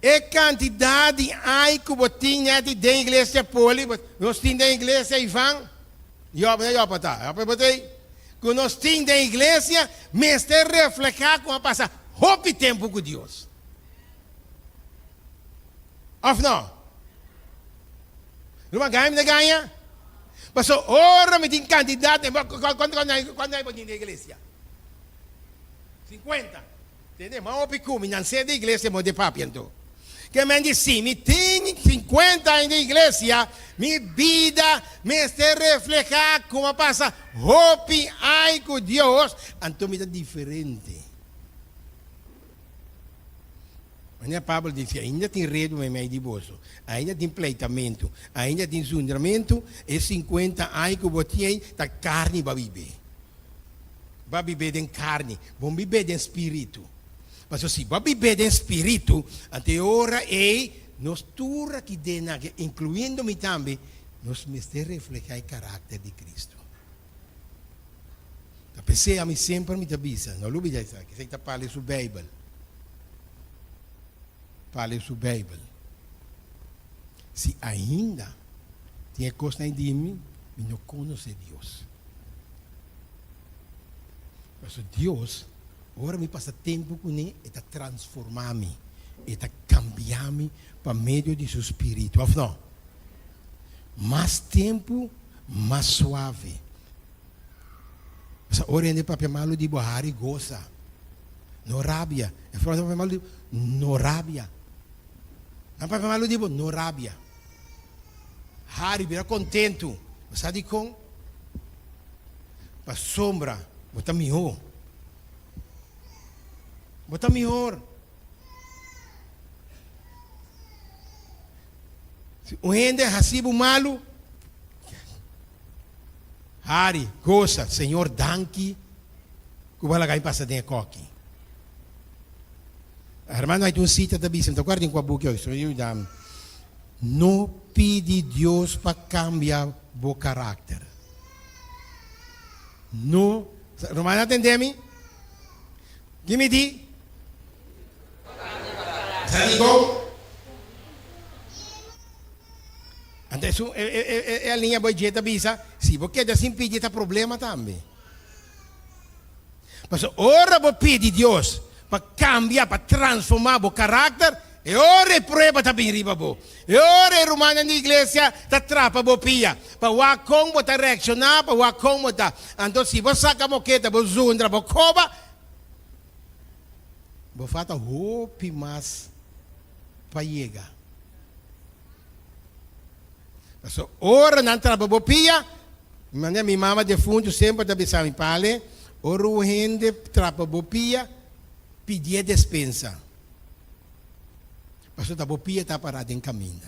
A quantidade de anos que eu tenho na igreja poli, nós temos na igreja Ivan, que nós temos na igreja, mas tem refletir com a passar roupa tempo com Deus. Of não? Não ganha? Mas ora me tem candidato, quando é na igreja? 50. Entendeu? Mas o picume, não sei da igreja, mas de papi então. Que me diz sim, me tem 50 anos na igreja, minha vida me está refletir como passa roupa ai com Deus, então me dá diferente. Mas Pablo disse, ainda tem rede no meio de bolso, ainda tem pleitamento, ainda tem sundramento, e 50 anos que eu tenho, da carne para viver. Vai viver em carne, vão viver em espírito. Mas se vai viver em espírito, até hora é, nós tudo aqui dentro, incluindo-me também, nós me refletir o caráter de Cristo. A pessoa me sempre me avisa, não lhe diz que você está falando sobre a Bíblia. Fale sobre a Bíblia. Se ainda tem coisa em mim, eu não conheço Deus. Mas Deus, agora me passa tempo com ele, está transformar-me, está cambiar-me para meio de seu espírito. Não? Mais tempo, mais suave. Mas agora ele papel malo de borrar e goza. Não rabia. É fora do papel malo de não rabia. Não papel malo de não rabia. Hari, vira contento. Sabe com? Para sombra, bota melhor. Bota melhor. O gente recibe malo. Hari, goza, Senhor, danke. Que vai lá e passa dentro coque. Hermano, hay un sitio de Biblia, te acuerdas en cuál buque hoy? No pide Dios para cambiar tu carácter. No, Romana, entendemi? ¿Qué me di? ¿Saligo? Antes, a linha boijeta bisa, se você já se impedir esse problema também. Mas ora você pede Deus para cambiar, para transformar o caráter, e ora é prova também riba bo. E ora é romana na igreja, está trapa bo pia, para o como você reaccionar, para o como você. Então se você saca moqueta, você zundra, você coba, você faz roupa mais para chegar. So, ora não trabalha pia, minha mama de fundo sempre da bisa mi pale, ora o gente trabalha pia, pedir despensa. Mas a bopia está parada em caminho.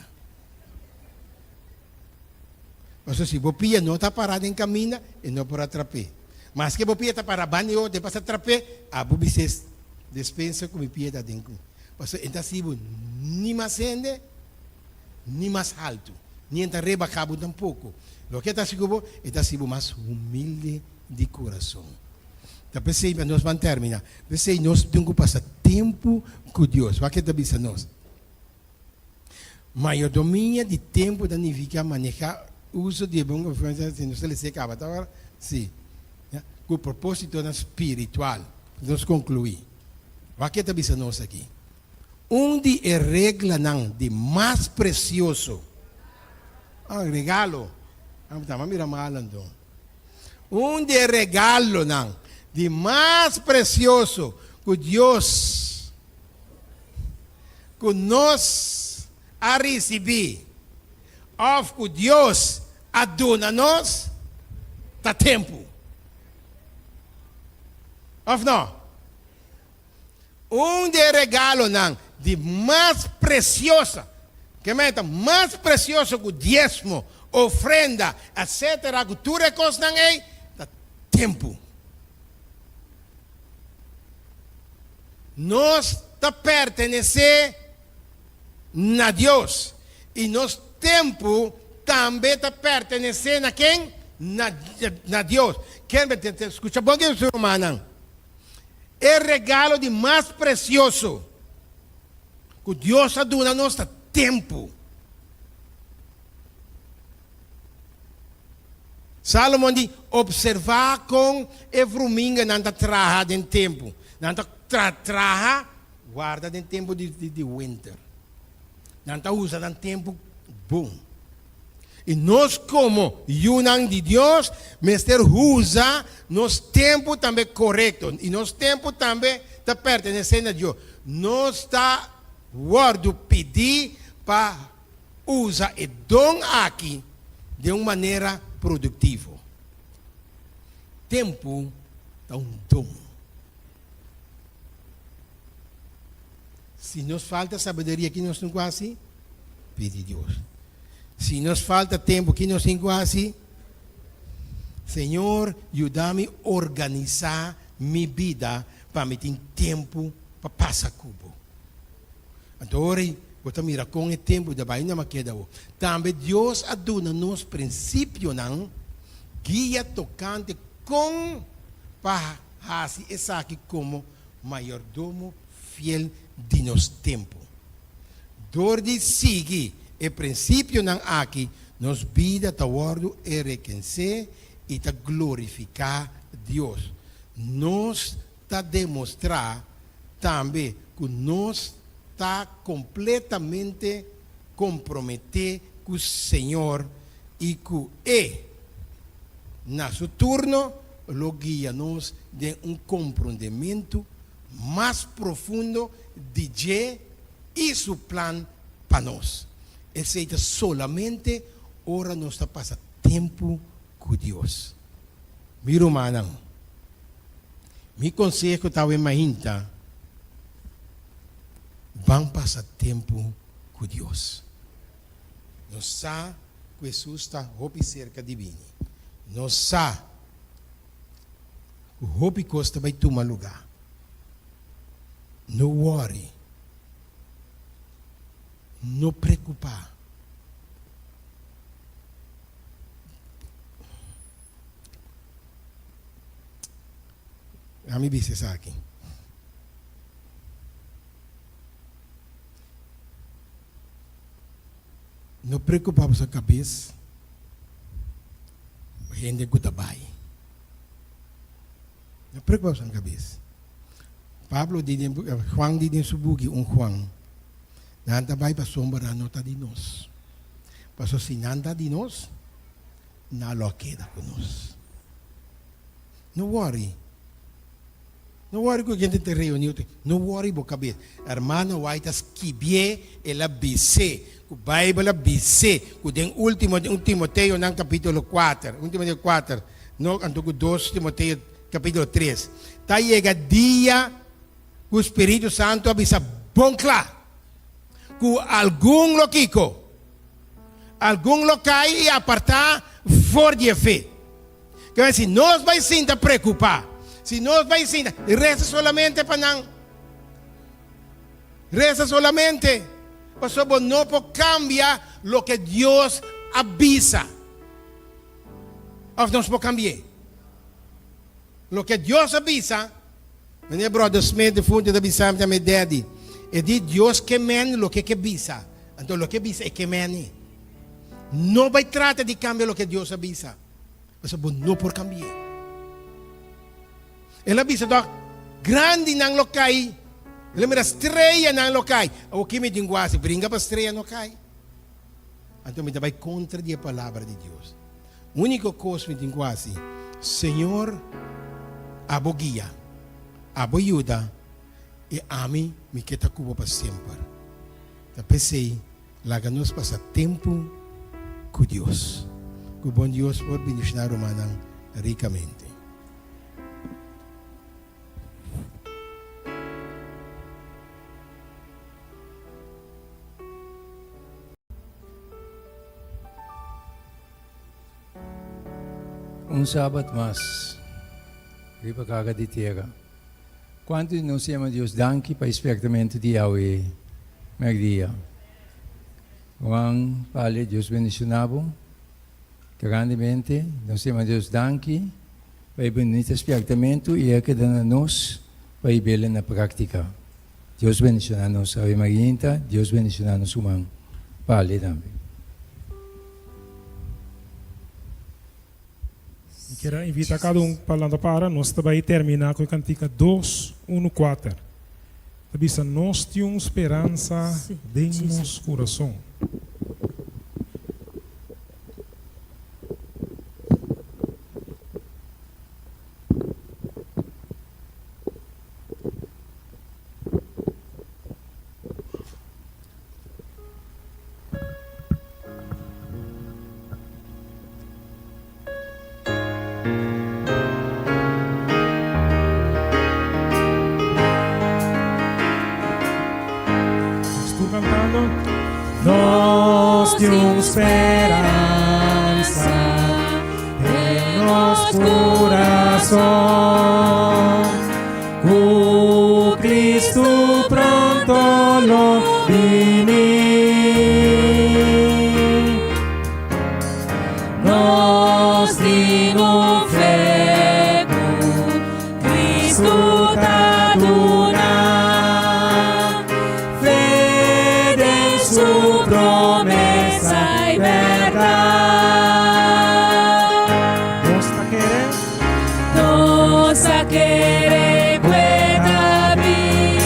Mas se bopia não está parada em caminho, e não por atrapé. Mas que bopia está para banho, de passar atrapé, a bobicês despensa com pia da dentro. Mas então se nem mais sende, nem mais alto. Ni reba cabo tampouco. Lo que está seguro está sido mais humilde de coração. Então pensei, nós vamos terminar. Pensei, nós temos que passar tempo com Deus. O que está dizendo nós? Maioria de tempo da nível manejar uso de bom se não se lhe acaba, tá agora? Sim. Com o propósito espiritual. Nós concluir. O que está dizendo nós aqui? Onde é regra não de mais precioso? Regalo. Vamos mirar mal então. Onde é regalo não de mais precioso que Deus que nós a receber, of que Deus a dona nós, tá tempo. Of não? Onde é regalo não de mais preciosa, que meta mais precioso que o diezmo, ofrenda, etc. Que tu recursos não é, tá tempo. Nós tá pertencer a Deus e nosso tempo também tá pertencendo a quem? Na Deus. Quem me escuta bom que eu humano? É regalo de mais precioso que Deus a dona nossa tempo. Salomão diz: observar com evruminga não traha em tempo, não traha guarda em tempo de winter, não usa em tempo bom. E nós como Yunan de Deus, Mister usa nos tempo também correto e nos tempo também está pertencendo a Deus. Nós está guardo pedir para usar o dom aqui de uma maneira produtiva. Tempo é um dom. Se nos falta sabedoria que nós não quase, pede Deus. Se nos falta tempo que nós não quase, Senhor, ajuda-me a organizar minha vida para me ter tempo para passar cubo. Então, você mira com o tempo da Bahia não queda. Também Deus aduna nos princípios não guia tocante com para fazer essa aqui como maiordomo fiel de nosso tempo. Dor de seguir o princípio não aqui nos vida tawardo e reconhecer e ta glorificar Deus. Nos ta demonstrar também que nós está completamente comprometido com o Senhor e que nosso turno lo guia-nos de comprometimento mais profundo de Deus e seu plano para nós. Ele seja solamente ora nós está passando tempo com Deus. Meu irmão, meu conselho está em mainta. Vamos passar tempo com Deus. Nós sabemos que Jesus está cerca de mim. Nós sabemos que o Hopi Costa vai tomar lugar. Não worry. no preocupar. A mim disse isso aqui. Não preocupar com sua cabeça. Gente que vai. Não preocupar com sua cabeça. Pablo diz, Juan diz em subugi Juan. Nada vai para sombra nota de nós. Pasó si nada de nós, nada queda com nós. Não worry. Não worry com a gente te reuniu. Não worry com a cabeça. Hermano, vai estar esquibie ela BC. O Bible é BC. O den último Timoteo no capítulo 4. 1 Timoteo 4. No antigo 2 Timoteo capítulo 3. Tá chega dia o Espírito Santo avisa bom claro. Que algum loquico, algum local e apartar fora de fé. Que vai se nós vai se preocupar. Se nós vai se reza solamente para não. Reza solamente. Pastor, no puede cambiar lo que Dios avisa. O no se puede cambiar. Lo que Dios avisa, meu brother Smith, de fundo de avisar também daddy. É de Deus que men lo que avisa. Então lo que avisa é que men. Não vai tratar de cambiar lo que Deus avisa. Pastor, no por cambiar. Ele avisa do grande nang lokai. Ele me estreia nang lokai. O que me dinguase, brinca para estreia no kai. Então me vai contra a palavra de Deus. A única coisa me dinguase, Senhor, abo guia, abo ajuda, e a mim me queda cubo para sempre. Eu pensei, laga-nos passar tempo com Deus. Que o bom Deus por beneficiar o manang ricamente. Un sabat mas, riba kaga di tierra. Quanto nós chamamos Deus danke para espertamento de Yahweh, merdia. Juan, Padre, Deus bendicionado, grandemente, nós chamamos Deus danke para o bonito espertamento e é que dá nós para ir na prática. Deus bendicionado nos Ave Maria, Deus bendicionado nos humanos. Padre, também. Quero invitar cada falando para nós também terminar com a cantiga 2:1:4. Tabisa nós temos esperança dentro do nosso coração. Nós temos esperança em nosso coração. O Cristo pronto lo vini. Nós temos fé no Cristo da duna. Su promesa y verdad. Nos a querer pueda vir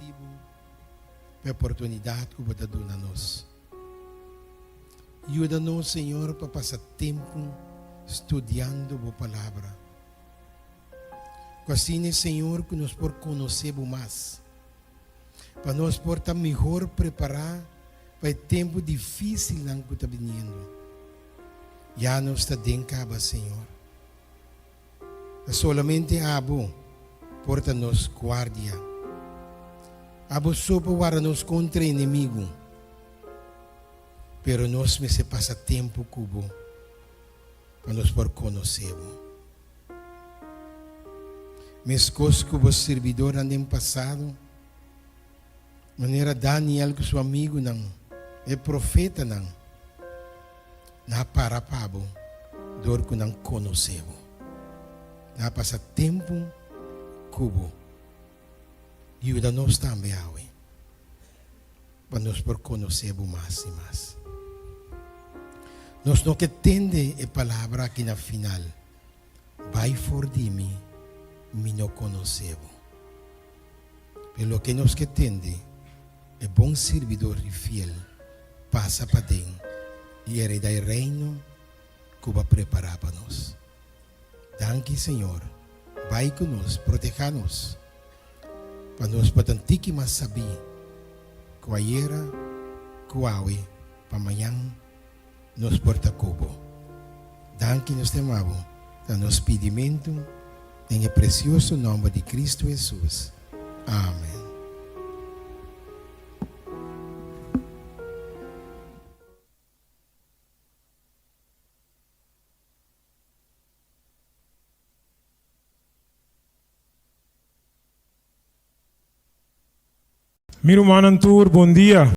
agresivo, pela oportunidade que você dá a nós. Ajuda-nos, Senhor, para passar tempo estudando a palavra. Assim, Senhor, que nós por conhecer mais, para nós por estar melhor preparar para o tempo difícil que está vindo. Já não está dentro, Senhor. Solamente abo porta nos guardia. Abo sopa para nos contra inimigo. Pero nós me se passa tempo cubo para nos por conhecer. Mes coisas que o servidor andem passado, maneira Daniel que seu amigo não, é profeta não, na para pabo, dor que não conhecemos. Na passa tempo cubo e ajuda nós também para nos por conhecer mais e mais. Nós não que tende a palavra aqui na final, vai for de mim, me não conhecemos. Pelo que nós que tende, é bom servidor e fiel, passa para dentro e hereda o reino que vai preparar para nós. Danke, Senhor. Vai conosco, proteja-nos. Para nós podermos mais saber que ayer, que hoje, para amanhã, nos porta cubo. Danke, nos temamos. Da nosso pedimento, em o precioso nome de Cristo Jesus. Amém. Miro Manantur, bom dia.